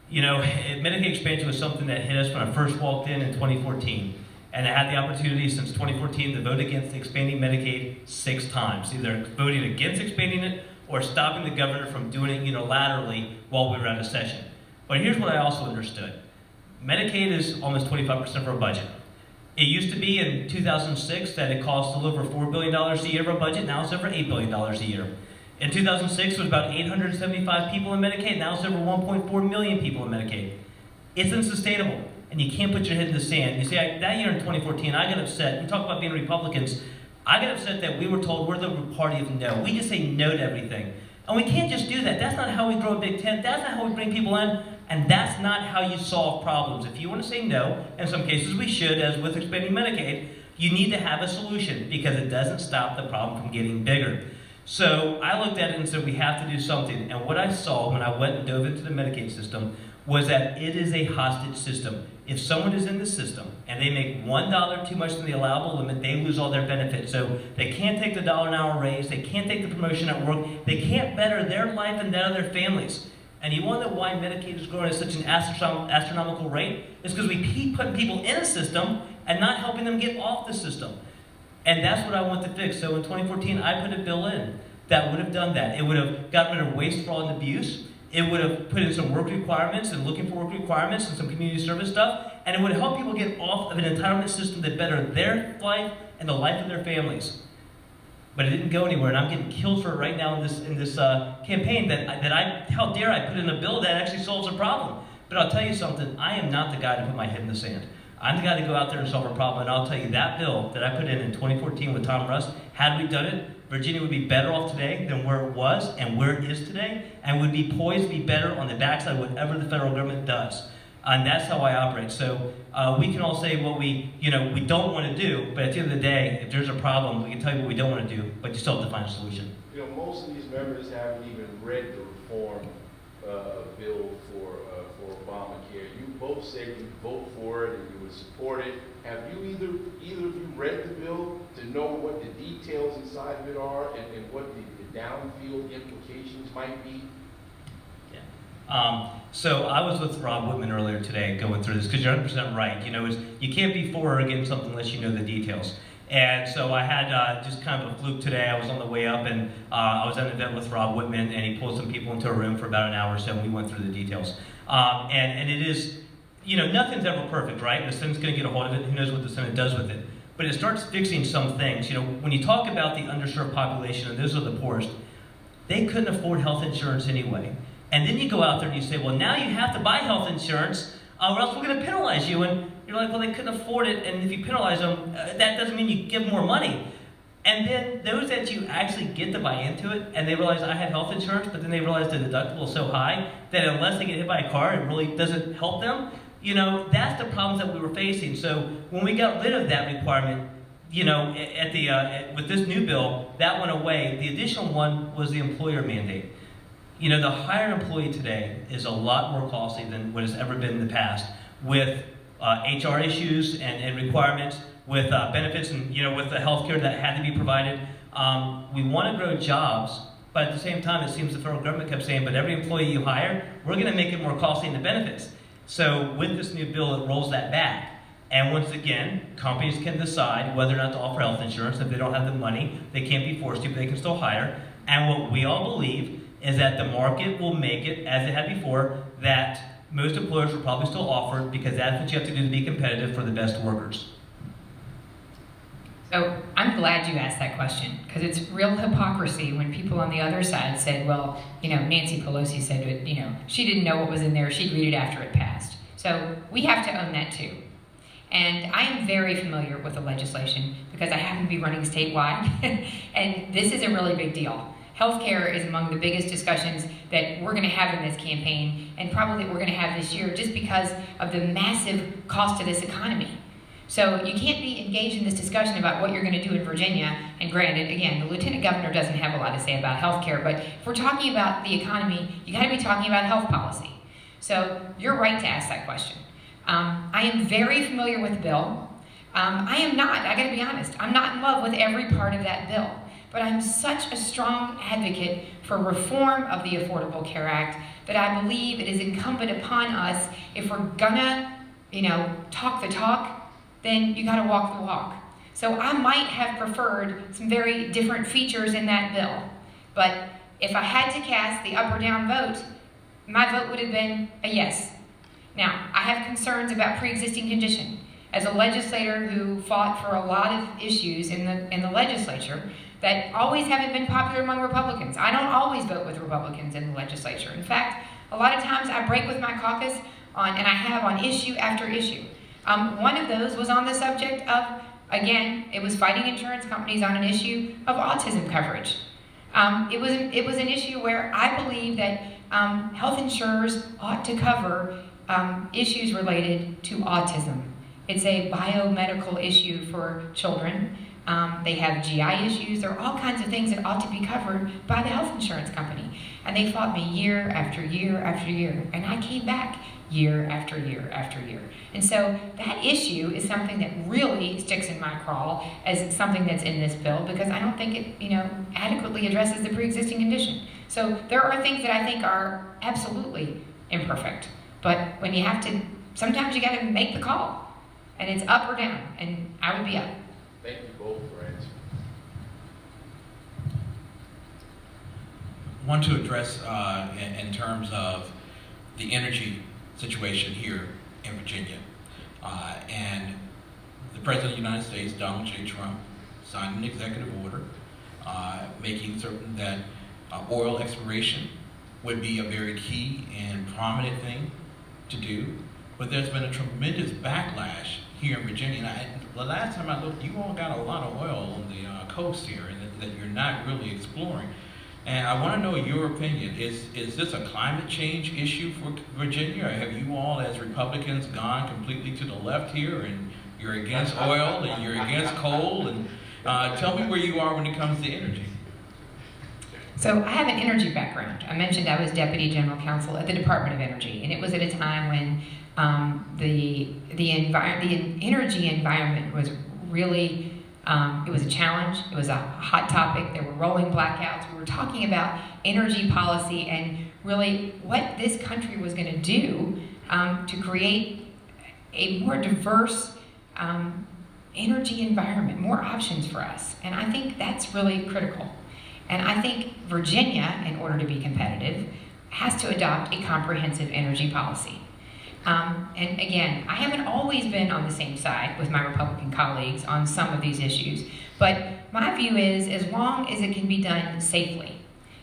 you know, Medicaid expansion was something that hit us when I first walked in 2014. And I had the opportunity since 2014 to vote against expanding Medicaid 6 times, either voting against expanding it or stopping the governor from doing it unilaterally while we were out of session. But here's what I also understood. Medicaid is almost 25% of our budget. It used to be in 2006 that it cost a little over $4 billion a year of our budget. Now it's over $8 billion a year. In 2006, it was about 875 people in Medicaid. Now it's over 1.4 million people in Medicaid. It's unsustainable, and you can't put your head in the sand. You see, that year in 2014, I got upset. We talk about being Republicans. I got upset that we were told we're the party of no. We just say no to everything. And we can't just do that. That's not how we grow a big tent. That's not how we bring people in. And that's not how you solve problems. If you want to say no, in some cases we should, as with expanding Medicaid, you need to have a solution because it doesn't stop the problem from getting bigger. So I looked at it and said we have to do something. And what I saw when I went and dove into the Medicaid system was that it is a hostage system. If someone is in the system and they make $1 too much than the allowable limit, they lose all their benefits. So they can't take the $1 an hour raise, they can't take the promotion at work, they can't better their life and that of their families. And you want to know why Medicaid is growing at such an astronomical rate? It's because we keep putting people in a system and not helping them get off the system. And that's what I want to fix. So in 2014, I put a bill in that would have done that. It would have gotten rid of waste, fraud, and abuse. It would have put in some work requirements and looking for work requirements and some community service stuff. And it would help people get off of an entitlement system that better their life and the life of their families. But it didn't go anywhere, and I'm getting killed for it right now in this campaign how dare I put in a bill that actually solves a problem. But I'll tell you something, I am not the guy to put my head in the sand. I'm the guy to go out there and solve a problem, and I'll tell you that bill that I put in 2014 with Tom Russ, had we done it, Virginia would be better off today than where it was and where it is today, and would be poised to be better on the backside of whatever the federal government does. And that's how I operate. So we can all say what we don't want to do, but at the end of the day, if there's a problem, we can tell you what we don't want to do, but you still have to find a solution. You know, most of these members haven't even read the reform bill for Obamacare. You both said you'd vote for it and you would support it. Have you either of you read the bill to know what the details inside of it are and what the downfield implications might be? So I was with Rob Whitman earlier today going through this, because you're 100% right. You know, you can't be for or against something unless you know the details. And so I had just kind of a fluke today. I was on the way up, and I was at an event with Rob Whitman, and he pulled some people into a room for about an hour or so, and we went through the details. And it is, you know, nothing's ever perfect, right? The Senate's going to get a hold of it. Who knows what the Senate does with it? But it starts fixing some things. You know, when you talk about the underserved population, and those are the poorest, they couldn't afford health insurance anyway. And then you go out there and you say, well, now you have to buy health insurance, or else we're going to penalize you. And you're like, well, they couldn't afford it, and if you penalize them, that doesn't mean you give more money. And then those that you actually get to buy into it, and they realize I have health insurance, but then they realize the deductible is so high that unless they get hit by a car, it really doesn't help them. You know, that's the problems that we were facing. So when we got rid of that requirement, you know, with this new bill, that went away. The additional one was the employer mandate. You know, the higher employee today is a lot more costly than what has ever been in the past, with HR issues and requirements, with benefits and, you know, with the health care that had to be provided. We want to grow jobs, but at the same time, it seems the federal government kept saying, but every employee you hire, we're going to make it more costly in the benefits. So with this new bill, it rolls that back. And once again, companies can decide whether or not to offer health insurance. If they don't have the money, they can't be forced to, but they can still hire. And what we all believe is that the market will make it, as it had before, that most employers will probably still offer it, because that's what you have to do to be competitive for the best workers. So I'm glad you asked that question, because it's real hypocrisy when people on the other side said, well, you know, Nancy Pelosi said, you know, she didn't know what was in there, she'd read it after it passed. So we have to own that too. And I am very familiar with the legislation because I happen to be running statewide, and this is a really big deal. Healthcare is among the biggest discussions that we're going to have in this campaign, and probably that we're going to have this year, just because of the massive cost to this economy. So you can't be engaged in this discussion about what you're going to do in Virginia, and granted, again, the lieutenant governor doesn't have a lot to say about healthcare, but if we're talking about the economy, you got to be talking about health policy. So you're right to ask that question. I am very familiar with the bill. I am not, I got to be honest, I'm not in love with every part of that bill, but I'm such a strong advocate for reform of the Affordable Care Act that I believe it is incumbent upon us, if we're gonna, talk the talk, then you got to walk the walk. So I might have preferred some very different features in that bill, but if I had to cast the up or down vote, my vote would have been a yes. Now, I have concerns about pre-existing condition. As a legislator who fought for a lot of issues in the legislature that always haven't been popular among Republicans. I don't always vote with Republicans in the legislature. In fact, a lot of times I break with my caucus and I have on issue after issue. One of those was on the subject of, again, it was fighting insurance companies on an issue of autism coverage. It was an issue where I believe that health insurers ought to cover issues related to autism. It's a biomedical issue for children. They have GI issues. There are all kinds of things that ought to be covered by the health insurance company. And they fought me year after year after year. And I came back year after year after year. And so that issue is something that really sticks in my craw as something that's in this bill, because I don't think it, adequately addresses the pre-existing condition. So there are things that I think are absolutely imperfect. But when you have to, sometimes you got to make the call. And it's up or down, and I would be up. Thank you both for answering. Want to address in terms of the energy situation here in Virginia. And the President of the United States, Donald J. Trump, signed an executive order making certain that oil exploration would be a very key and prominent thing to do. But there's been a tremendous backlash here in Virginia. And the last time I looked, you all got a lot of oil on the coast here, and that you're not really exploring. And I want to know your opinion. Is this a climate change issue for Virginia, or have you all, as Republicans, gone completely to the left here, and you're against oil and you're against coal? And tell me where you are when it comes to energy. So I have an energy background. I mentioned I was Deputy General Counsel at the Department of Energy, and it was at a time when the energy environment was really, it was a challenge. It was a hot topic. There were rolling blackouts. We were talking about energy policy and really what this country was going to do to create a more diverse energy environment, more options for us. And I think that's really critical. And I think Virginia, in order to be competitive, has to adopt a comprehensive energy policy. And again, I haven't always been on the same side with my Republican colleagues on some of these issues, but my view is, as long as it can be done safely,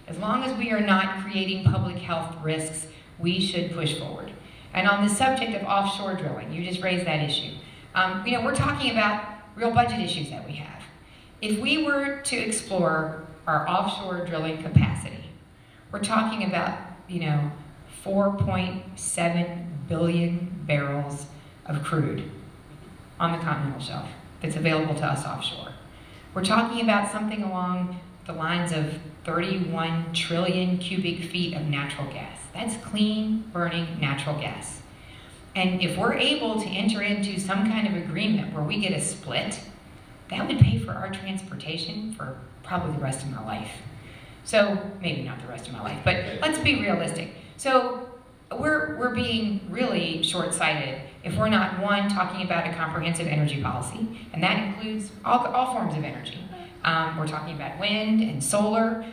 as long as we are not creating public health risks, we should push forward. And on the subject of offshore drilling, you just raised that issue. We're talking about real budget issues that we have. If we were to explore our offshore drilling capacity, we're talking about, 4.7 billion barrels of crude on the continental shelf that's available to us offshore. We're talking about something along the lines of 31 trillion cubic feet of natural gas. That's clean burning natural gas. And if we're able to enter into some kind of agreement where we get a split, that would pay for our transportation for probably the rest of my life. So, maybe not the rest of my life, but let's be realistic. So, we're being really short-sighted if we're not, one, talking about a comprehensive energy policy, and that includes all forms of energy. We're talking about wind and solar.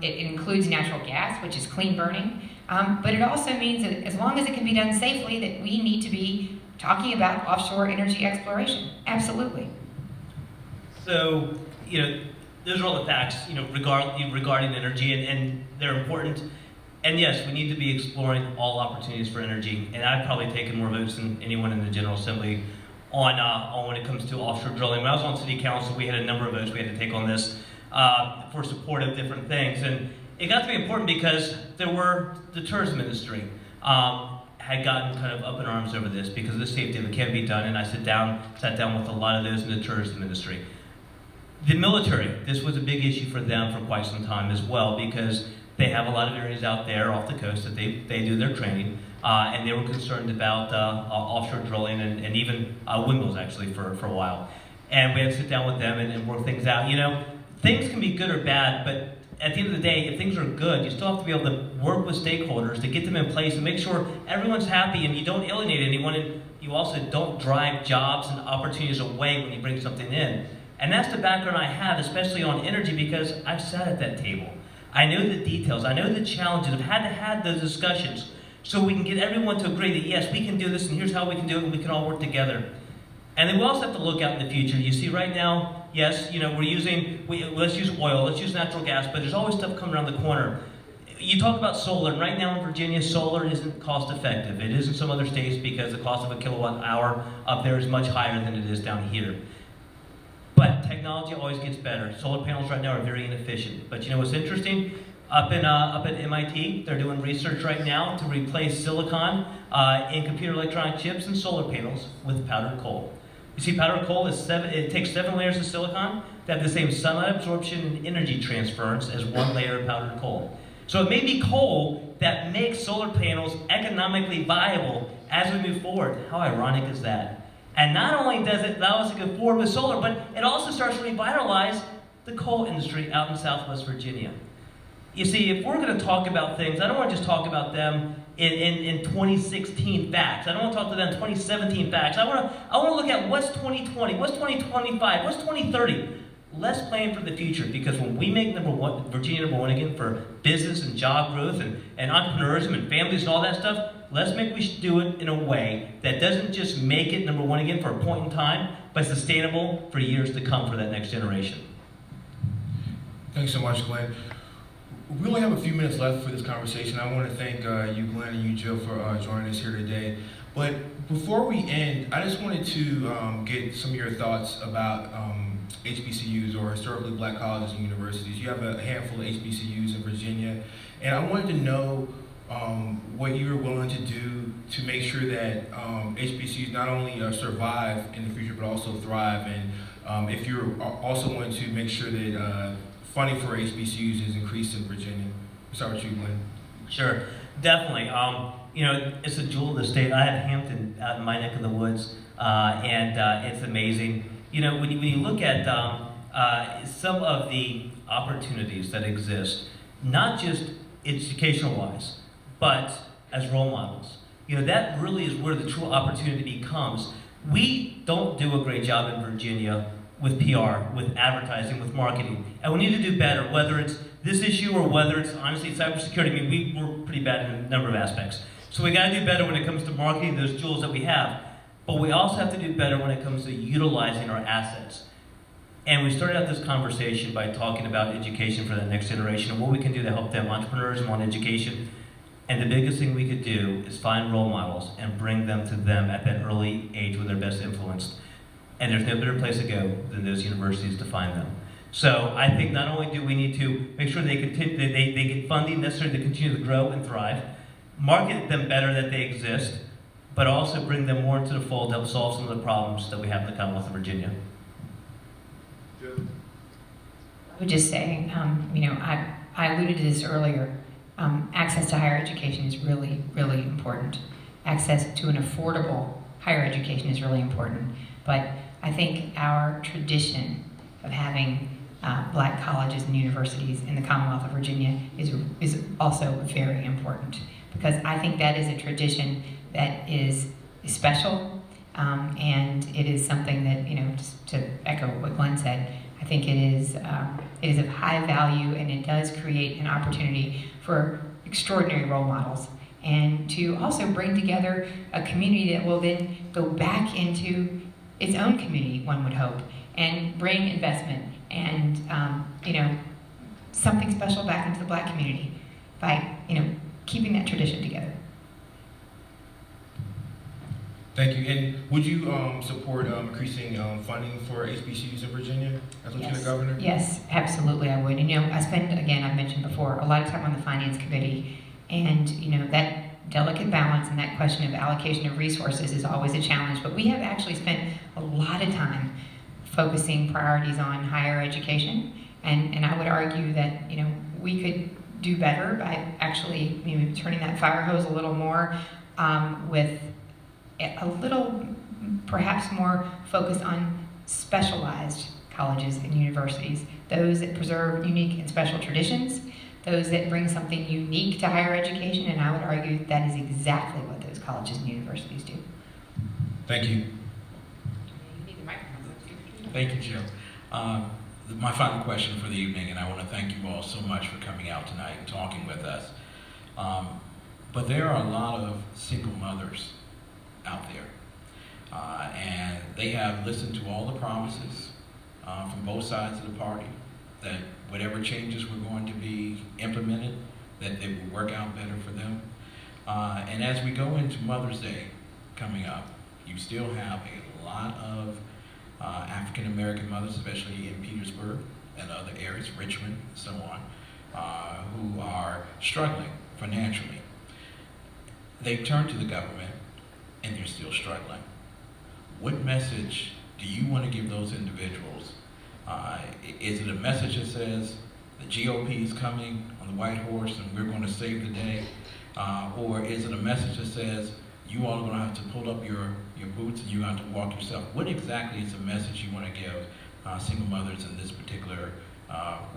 It includes natural gas, which is clean burning. But it also means that as long as it can be done safely, that we need to be talking about offshore energy exploration. Absolutely. So, those are all the facts, regarding energy, and they're important. And yes, we need to be exploring all opportunities for energy. And I've probably taken more votes than anyone in the General Assembly on when it comes to offshore drilling. When I was on city council, we had a number of votes we had to take on this for support of different things. And it got to be important because the tourism industry had gotten kind of up in arms over this because of the safety of it can be done. And I sat down with a lot of those in the tourism industry. The military, this was a big issue for them for quite some time as well because they have a lot of areas out there off the coast that they do their training. And they were concerned about offshore drilling and even windmills actually for a while. And we had to sit down with them and work things out. You know, things can be good or bad, but at the end of the day, if things are good, you still have to be able to work with stakeholders to get them in place and make sure everyone's happy and you don't alienate anyone and you also don't drive jobs and opportunities away when you bring something in. And that's the background I have, especially on energy, because I've sat at that table. I know the details, I know the challenges, I've had to have those discussions so we can get everyone to agree that yes, we can do this and here's how we can do it and we can all work together. And then we also have to look out in the future. You see right now, yes, you know, let's use oil, let's use natural gas, but there's always stuff coming around the corner. You talk about solar, and right now in Virginia, solar isn't cost effective. It is in some other states because the cost of a kilowatt hour up there is much higher than it is down here. But technology always gets better. Solar panels right now are very inefficient. But you know what's interesting? Up at MIT, they're doing research right now to replace silicon in computer electronic chips and solar panels with powdered coal. You see, powdered coal it takes 7 layers of silicon to have the same sunlight absorption and energy transference as 1 layer of powdered coal. So it may be coal that makes solar panels economically viable as we move forward. How ironic is that? And not only does it allow us to go forward with solar, but it also starts to revitalize the coal industry out in Southwest Virginia. You see, if we're going to talk about things, I don't want to just talk about them in 2016 facts. I don't want to talk to them 2017 facts. I want to look at what's 2020, what's 2025, what's 2030. Let's plan for the future, because when we make Virginia number one again for business and job growth and entrepreneurship and families and all that stuff, let's make we do it in a way that doesn't just make it number one again for a point in time, but sustainable for years to come for that next generation. Thanks so much, Glenn. We only have a few minutes left for this conversation. I want to thank you, Glenn, and you, Jill, for joining us here today. But before we end, I just wanted to get some of your thoughts about HBCUs, or historically black colleges and universities. You have a handful of HBCUs in Virginia, and I wanted to know what you were willing to do to make sure that HBCUs not only survive in the future, but also thrive. And if you're also wanting to make sure that funding for HBCUs is increased in Virginia. We'll start with you, Glenn. Sure, definitely. You know, it's a jewel of the state. I have Hampton out in my neck of the woods, and it's amazing. You know, when you look at some of the opportunities that exist, not just educational-wise, but as role models, you know, that really is where the true opportunity comes. We don't do a great job in Virginia with PR, with advertising, with marketing. And we need to do better, whether it's this issue or whether it's, honestly, cybersecurity. I mean, we're pretty bad in a number of aspects. So we gotta do better when it comes to marketing those tools that we have. But we also have to do better when it comes to utilizing our assets. And we started out this conversation by talking about education for the next generation and what we can do to help them, entrepreneurs on education. And the biggest thing we could do is find role models and bring them to them at that early age when they're best influenced. And there's no better place to go than those universities to find them. So I think not only do we need to make sure they get funding necessary to continue to grow and thrive, market them better that they exist, but also bring them more into the fold to help solve some of the problems that we have in the Commonwealth of Virginia. I would just say, you know, I alluded to this earlier. Access to higher education is really, really important. Access to an affordable higher education is really important. But I think our tradition of having black colleges and universities in the Commonwealth of Virginia is also very important, because I think that is a tradition that is special, and it is something that, you know, just to echo what Glenn said, I think it is of high value, and it does create an opportunity for extraordinary role models, and to also bring together a community that will then go back into its own community, one would hope, and bring investment and you know, something special back into the black community by, you know, keeping that tradition together. Thank you. And would you support increasing funding for HBCUs in Virginia as Lieutenant Governor? Yes, absolutely, I would. And, I spend, again, I've mentioned before, a lot of time on the Finance Committee, and, that delicate balance and that question of allocation of resources is always a challenge. But we have actually spent a lot of time focusing priorities on higher education, and I would argue that, we could do better by actually maybe turning that fire hose a little more with a little, perhaps more focus on specialized colleges and universities, those that preserve unique and special traditions, those that bring something unique to higher education, and I would argue that is exactly what those colleges and universities do. Thank you. You need the microphone. Thank you, Joe. My final question for the evening, and I want to thank you all so much for coming out tonight and talking with us. But there are a lot of single mothers out there, and they have listened to all the promises from both sides of the party that whatever changes were going to be implemented, that they would work out better for them. And as we go into Mother's Day coming up, you still have a lot of African American mothers, especially in Petersburg and other areas, Richmond, and so on, who are struggling financially. They've turned to the government and they're still struggling. What message do you want to give those individuals? Is it a message that says the GOP is coming on the white horse and we're going to save the day? Or is it a message that says you all are going to have to pull up your boots and you have to walk yourself? What exactly is the message you want to give single mothers in this particular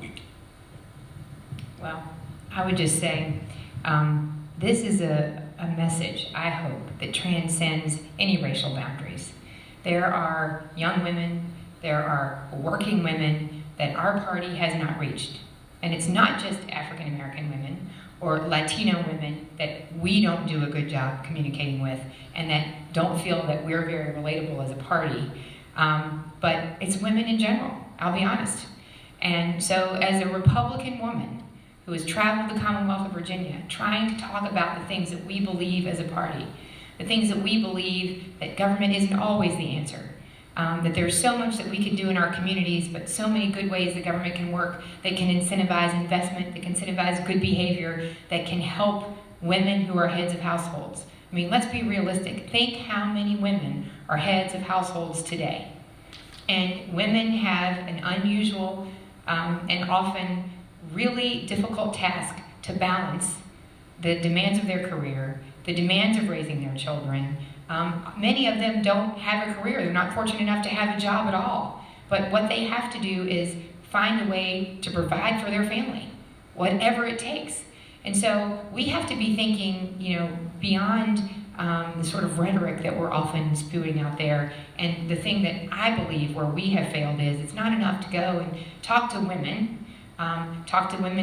week? Well, I would just say this is a message, I hope, that transcends any racial boundaries. There are young women, there are working women that our party has not reached. And it's not just African American women or Latino women that we don't do a good job communicating with and that don't feel that we're very relatable as a party. But it's women in general, I'll be honest. And so as a Republican woman who has traveled the Commonwealth of Virginia trying to talk about the things that we believe as a party, the things that we believe that government isn't always the answer, that there's so much that we can do in our communities, but so many good ways the government can work that can incentivize investment, that can incentivize good behavior, that can help women who are heads of households. I mean, let's be realistic. Think how many women are heads of households today. And women have an unusual and often really difficult task to balance the demands of their career, the demands of raising their children. Many of them don't have a career. They're not fortunate enough to have a job at all. But what they have to do is find a way to provide for their family, whatever it takes. And so we have to be thinking, beyond the sort of rhetoric that we're often spewing out there. And the thing that I believe where we have failed is it's not enough to go and talk to women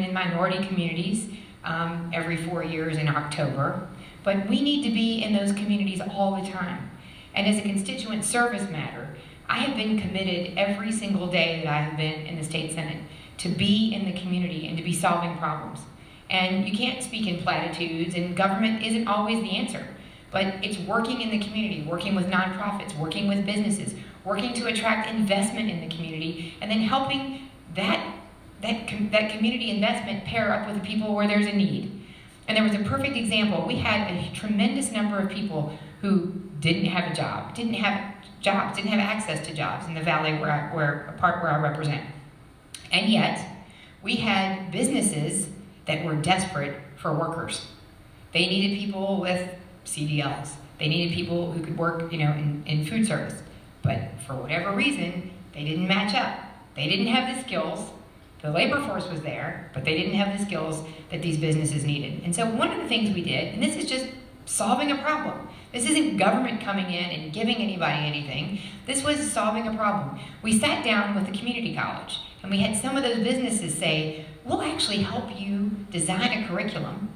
in minority communities every 4 years in October. But we need to be in those communities all the time. And as a constituent service matter, I have been committed every single day that I have been in the state senate to be in the community and to be solving problems. And you can't speak in platitudes, and government isn't always the answer. But it's working in the community, working with nonprofits, working with businesses, working to attract investment in the community, and then helping that community investment pair up with the people where there's a need. And there was a perfect example. We had a tremendous number of people who didn't have a job, didn't have access to jobs in the valley where I represent. And yet, we had businesses that were desperate for workers. They needed people with CDLs. They needed people who could work, in food service. But for whatever reason, they didn't match up. They didn't have the skills. The labor force was there, but they didn't have the skills that these businesses needed. And so one of the things we did, and this is just solving a problem. This isn't government coming in and giving anybody anything. This was solving a problem. We sat down with the community college, and we had some of those businesses say, we'll actually help you design a curriculum.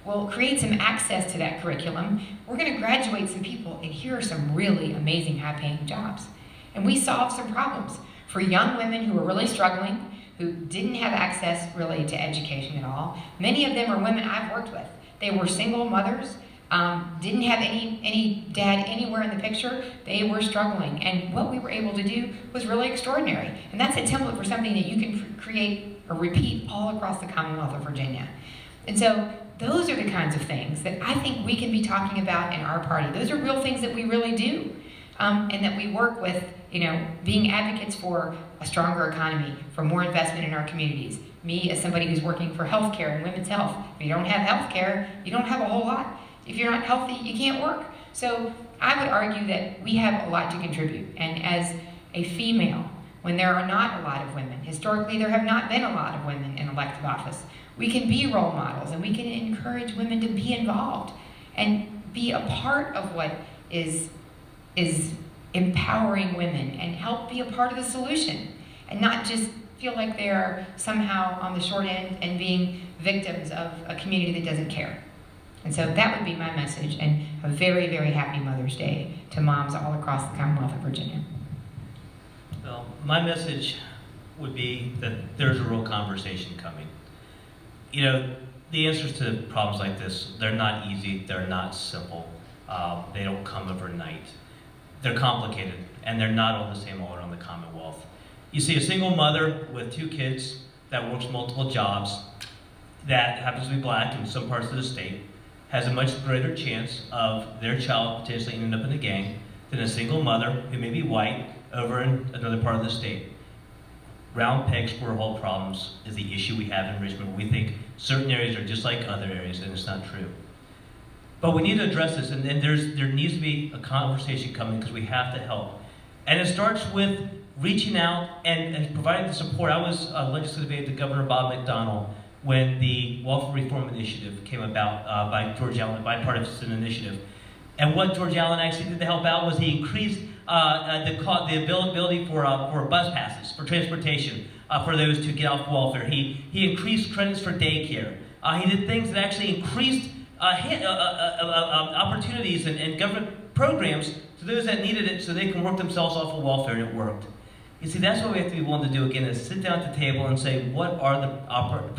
We'll create some access to that curriculum. We're going to graduate some people, and here are some really amazing high-paying jobs. And we solved some problems for young women who were really struggling, who didn't have access really to education at all. Many of them are women I've worked with. They were single mothers. didn't have any dad anywhere in the picture. They were struggling, and what we were able to do was really extraordinary. And that's a template for something that you can create or repeat all across the Commonwealth of Virginia. And so those are the kinds of things that I think we can be talking about in our party. Those are real things that we really do, and that we work with, being advocates for a stronger economy, for more investment in our communities. Me, as somebody who's working for healthcare and women's health, if you don't have healthcare, you don't have a whole lot. If you're not healthy, you can't work. So I would argue that we have a lot to contribute. And as a female, when there are not a lot of women, historically there have not been a lot of women in elected office, we can be role models and we can encourage women to be involved and be a part of what is empowering women and help be a part of the solution and not just feel like they're somehow on the short end and being victims of a community that doesn't care. And so that would be my message, and a very, very happy Mother's Day to moms all across the Commonwealth of Virginia. Well, my message would be that there's a real conversation coming. The answers to problems like this, they're not easy, they're not simple, they don't come overnight. They're complicated, and they're not all the same all around the Commonwealth. You see a single mother with 2 kids that works multiple jobs, that happens to be black in some parts of the state, has a much greater chance of their child potentially ending up in a gang than a single mother who may be white over in another part of the state. Round pegs, square hole problems is the issue we have in Richmond. We think certain areas are just like other areas, and it's not true. But we need to address this, and there needs to be a conversation coming because we have to help. And it starts with reaching out and providing the support. I was a legislative aide to Governor Bob McDonnell when the Welfare Reform Initiative came about by George Allen, bipartisan initiative. And what George Allen actually did to help out was he increased the availability for bus passes, for transportation, for those to get off welfare. He increased credits for daycare. He did things that actually increased opportunities and government programs to those that needed it so they can work themselves off of welfare, and it worked. You see, that's what we have to be willing to do again, is sit down at the table and say, what are the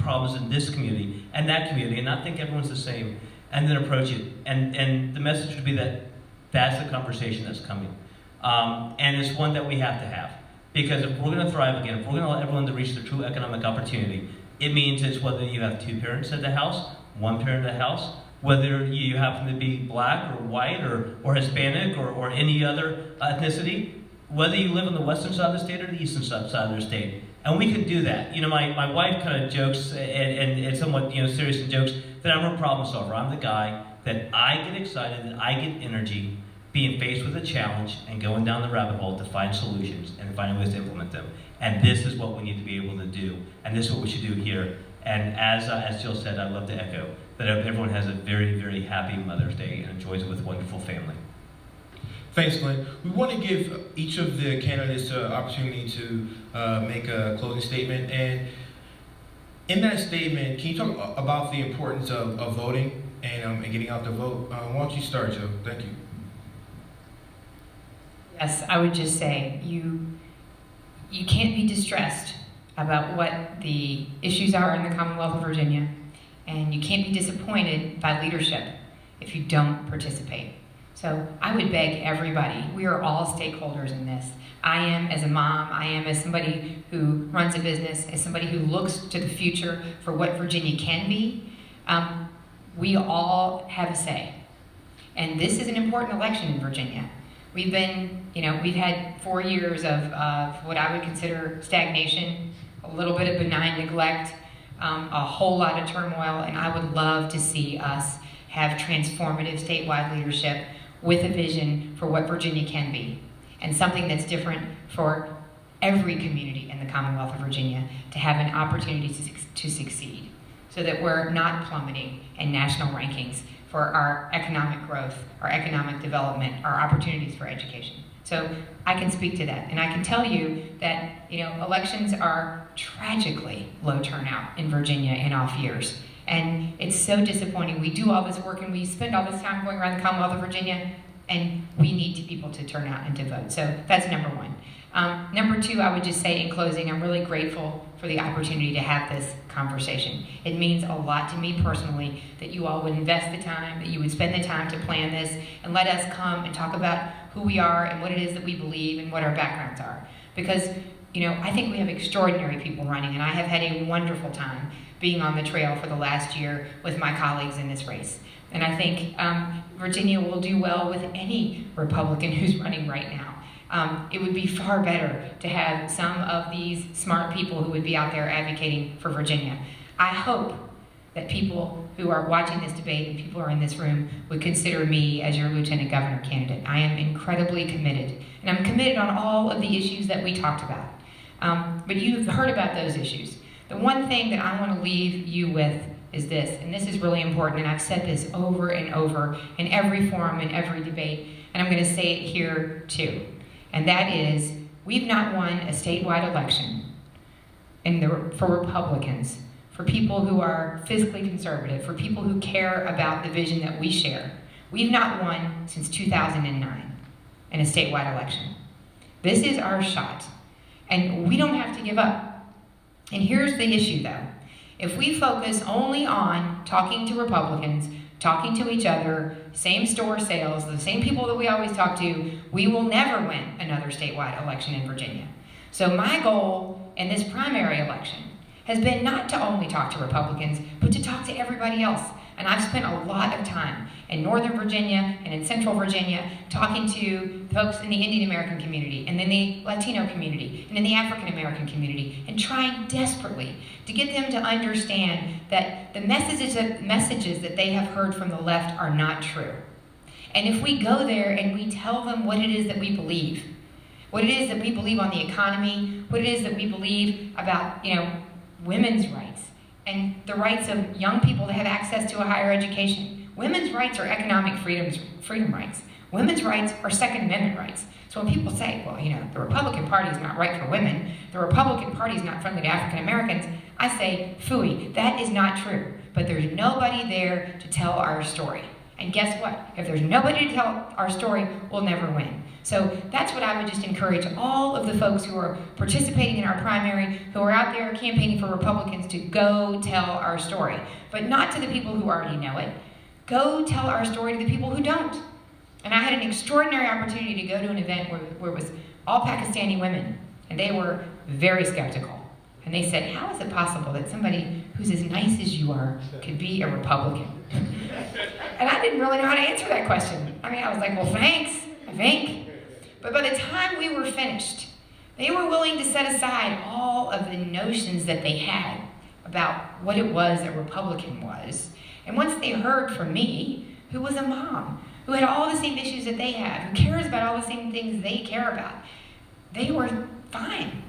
problems in this community and that community, and not think everyone's the same, and then approach it. And the message would be that that's the conversation that's coming. And it's one that we have to have. Because if we're going to thrive again, if we're going to let everyone to reach their true economic opportunity, it means it's whether you have 2 parents at the house, 1 parent at the house, whether you happen to be black or white or Hispanic or any other ethnicity, whether you live on the western side of the state or the eastern side of the state. And we can do that. My wife kind of jokes and somewhat serious and jokes that I'm a problem solver. I'm the guy that I get excited, that I get energy being faced with a challenge and going down the rabbit hole to find solutions and finding ways to implement them. And this is what we need to be able to do. And this is what we should do here. And as Jill said, I'd love to echo that everyone has a very, very happy Mother's Day and enjoys it with a wonderful family. Thanks, Glenn. We want to give each of the candidates an opportunity to make a closing statement. And in that statement, can you talk about the importance of voting and getting out to vote? Why don't you start, Jill? Thank you. Yes, I would just say you can't be distressed about what the issues are in the Commonwealth of Virginia, and you can't be disappointed by leadership if you don't participate. So I would beg everybody, we are all stakeholders in this. I am as a mom, I am as somebody who runs a business, as somebody who looks to the future for what Virginia can be. We all have a say. And this is an important election in Virginia. We've had 4 years of what I would consider stagnation, a little bit of benign neglect, a whole lot of turmoil, and I would love to see us have transformative statewide leadership with a vision for what Virginia can be, and something that's different for every community in the Commonwealth of Virginia to have an opportunity to succeed, so that we're not plummeting in national rankings for our economic growth, our economic development, our opportunities for education. So I can speak to that, and I can tell you that elections are tragically low turnout in Virginia in off years. And it's so disappointing. We do all this work and we spend all this time going around the Commonwealth of Virginia, and we need people to turn out and to vote. So that's number 1. Number 2, I would just say in closing, I'm really grateful for for the opportunity to have this conversation. It means a lot to me personally that you all would invest the time, that you would spend the time to plan this, and let us come and talk about who we are and what it is that we believe and what our backgrounds are. Because, I think we have extraordinary people running, and I have had a wonderful time being on the trail for the last year with my colleagues in this race. And I think Virginia will do well with any Republican who's running right now. It would be far better to have some of these smart people who would be out there advocating for Virginia. I hope that people who are watching this debate and people who are in this room would consider me as your lieutenant governor candidate. I am incredibly committed, and I'm committed on all of the issues that we talked about. But you've heard about those issues. The one thing that I want to leave you with is this, and this is really important, and I've said this over and over in every forum, in every debate, and I'm going to say it here too. And that is, we've not won a statewide election for Republicans, for people who are fiscally conservative, for people who care about the vision that we share. We've not won since 2009 in a statewide election. This is our shot, and we don't have to give up. And here's the issue, though. If we focus only on talking to Republicans, talking to each other, same store sales, the same people that we always talk to, we will never win another statewide election in Virginia. So my goal in this primary election has been not to only talk to Republicans, but to talk to everybody else. And I've spent a lot of time in Northern Virginia and in Central Virginia talking to folks in the Indian American community and in the Latino community and in the African American community, and trying desperately to get them to understand that the messages that they have heard from the left are not true. And if we go there and we tell them what it is that we believe, what it is that we believe on the economy, what it is that we believe about, women's rights, and the rights of young people to have access to a higher education. Women's rights are economic freedom rights. Women's rights are Second Amendment rights. So when people say, well, the Republican Party is not right for women, the Republican Party is not friendly to African Americans, I say, phooey, that is not true. But there's nobody there to tell our story. And guess what? If there's nobody to tell our story, we'll never win. So that's what I would just encourage all of the folks who are participating in our primary, who are out there campaigning for Republicans, to go tell our story. But not to the people who already know it. Go tell our story to the people who don't. And I had an extraordinary opportunity to go to an event where it was all Pakistani women, and they were very skeptical. And they said, how is it possible that somebody who's as nice as you are could be a Republican? And I didn't really know how to answer that question. I was like, well, thanks, I think. But by the time we were finished, they were willing to set aside all of the notions that they had about what it was a Republican was. And once they heard from me, who was a mom, who had all the same issues that they had, who cares about all the same things they care about, they were fine.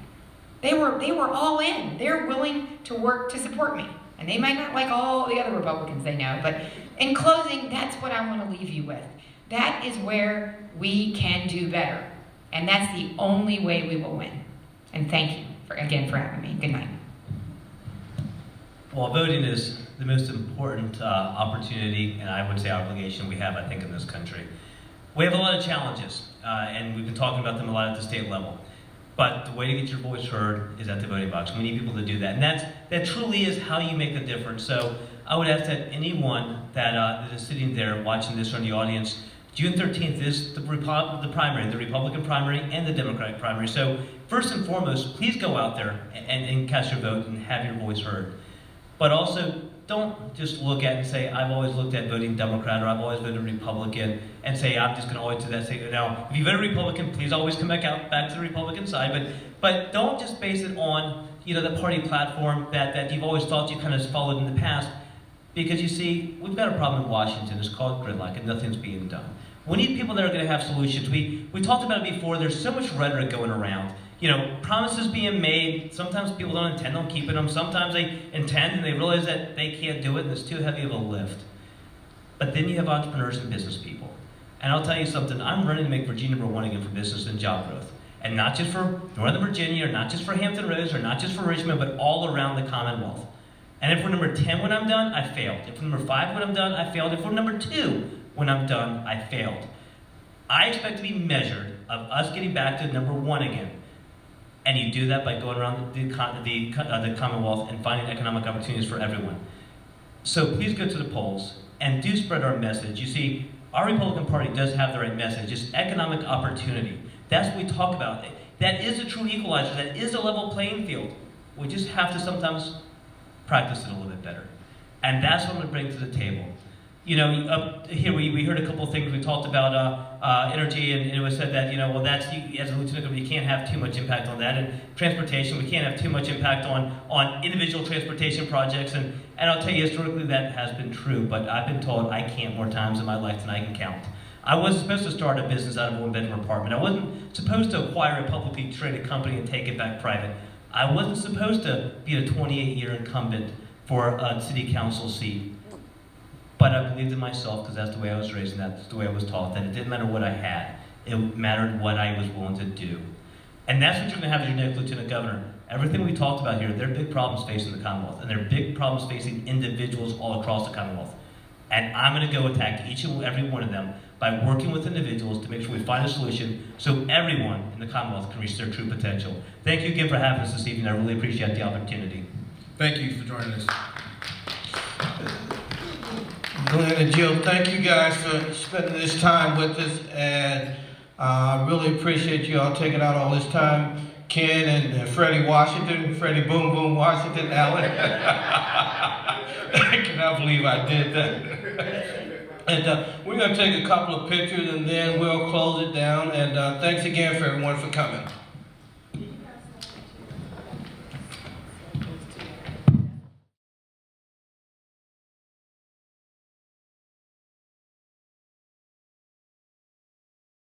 They were all in. They're willing to work to support me. And they might not like all the other Republicans they know, but in closing, that's what I want to leave you with. That is where we can do better. And that's the only way we will win. And thank you again for having me. Good night. Well, voting is the most important opportunity, and I would say obligation we have, I think, in this country. We have a lot of challenges, and we've been talking about them a lot at the state level. But the way to get your voice heard is at the voting box. We need people to do that. And that truly is how you make the difference. So I would ask that anyone that is sitting there watching this or in the audience, June 13th is the primary, the Republican primary and the Democratic primary. So first and foremost, please go out there and cast your vote and have your voice heard. But also, don't just look at and say, I've always looked at voting Democrat or I've always voted Republican, and say, I'm just going to always do that. Now, if you vote Republican, please always come back to the Republican side. But don't just base it on the party platform that you've always thought you kind of followed in the past. Because you see, we've got a problem in Washington. It's called gridlock, and nothing's being done. We need people that are going to have solutions. We talked about it before. There's so much rhetoric going around. Promises being made. Sometimes people don't intend on keeping them. Sometimes they intend and they realize that they can't do it and it's too heavy of a lift. But then you have entrepreneurs and business people. And I'll tell you something. I'm running to make Virginia number one again for business and job growth. And not just for Northern Virginia, or not just for Hampton Roads, or not just for Richmond, but all around the Commonwealth. And if we're number 10 when I'm done, I failed. If we're number 5 when I'm done, I failed. If we're number 2 when I'm done, I failed. I expect to be measured of us getting back to number 1 again. And you do that by going around the Commonwealth and finding economic opportunities for everyone. So please go to the polls and do spread our message. You see, our Republican Party does have the right message. It's economic opportunity. That's what we talk about. That is a true equalizer. That is a level playing field. We just have to sometimes practice it a little bit better. And that's what I'm going to bring to the table. You know, up here we heard a couple of things. We talked about energy, and it was said that, you know, well, that's, as a lieutenant governor, you can't have too much impact on that. And transportation, we can't have too much impact on individual transportation projects. And I'll tell you, historically, that has been true. But I've been told I can't more times in my life than I can count. I wasn't supposed to start a business out of a one-bedroom apartment. I wasn't supposed to acquire a publicly traded company and take it back private. I wasn't supposed to be a 28-year incumbent for a city council seat. But I believed in myself because that's the way I was raised and that's the way I was taught, that it didn't matter what I had. It mattered what I was willing to do. And that's what you're going to have as your next lieutenant governor. Everything we talked about here, there are big problems facing the Commonwealth, and there are big problems facing individuals all across the Commonwealth. And I'm going to go attack each and every one of them by working with individuals to make sure we find a solution so everyone in the Commonwealth can reach their true potential. Thank you again for having us this evening. I really appreciate the opportunity. Thank you for joining us. Glenn and Jill, thank you guys for spending this time with us, and I really appreciate you all taking out all this time. Ken and Freddie Washington, Freddie Boom Boom Washington, Allen. I cannot believe I did that. And we're going to take a couple of pictures and then we'll close it down. And thanks again for everyone for coming.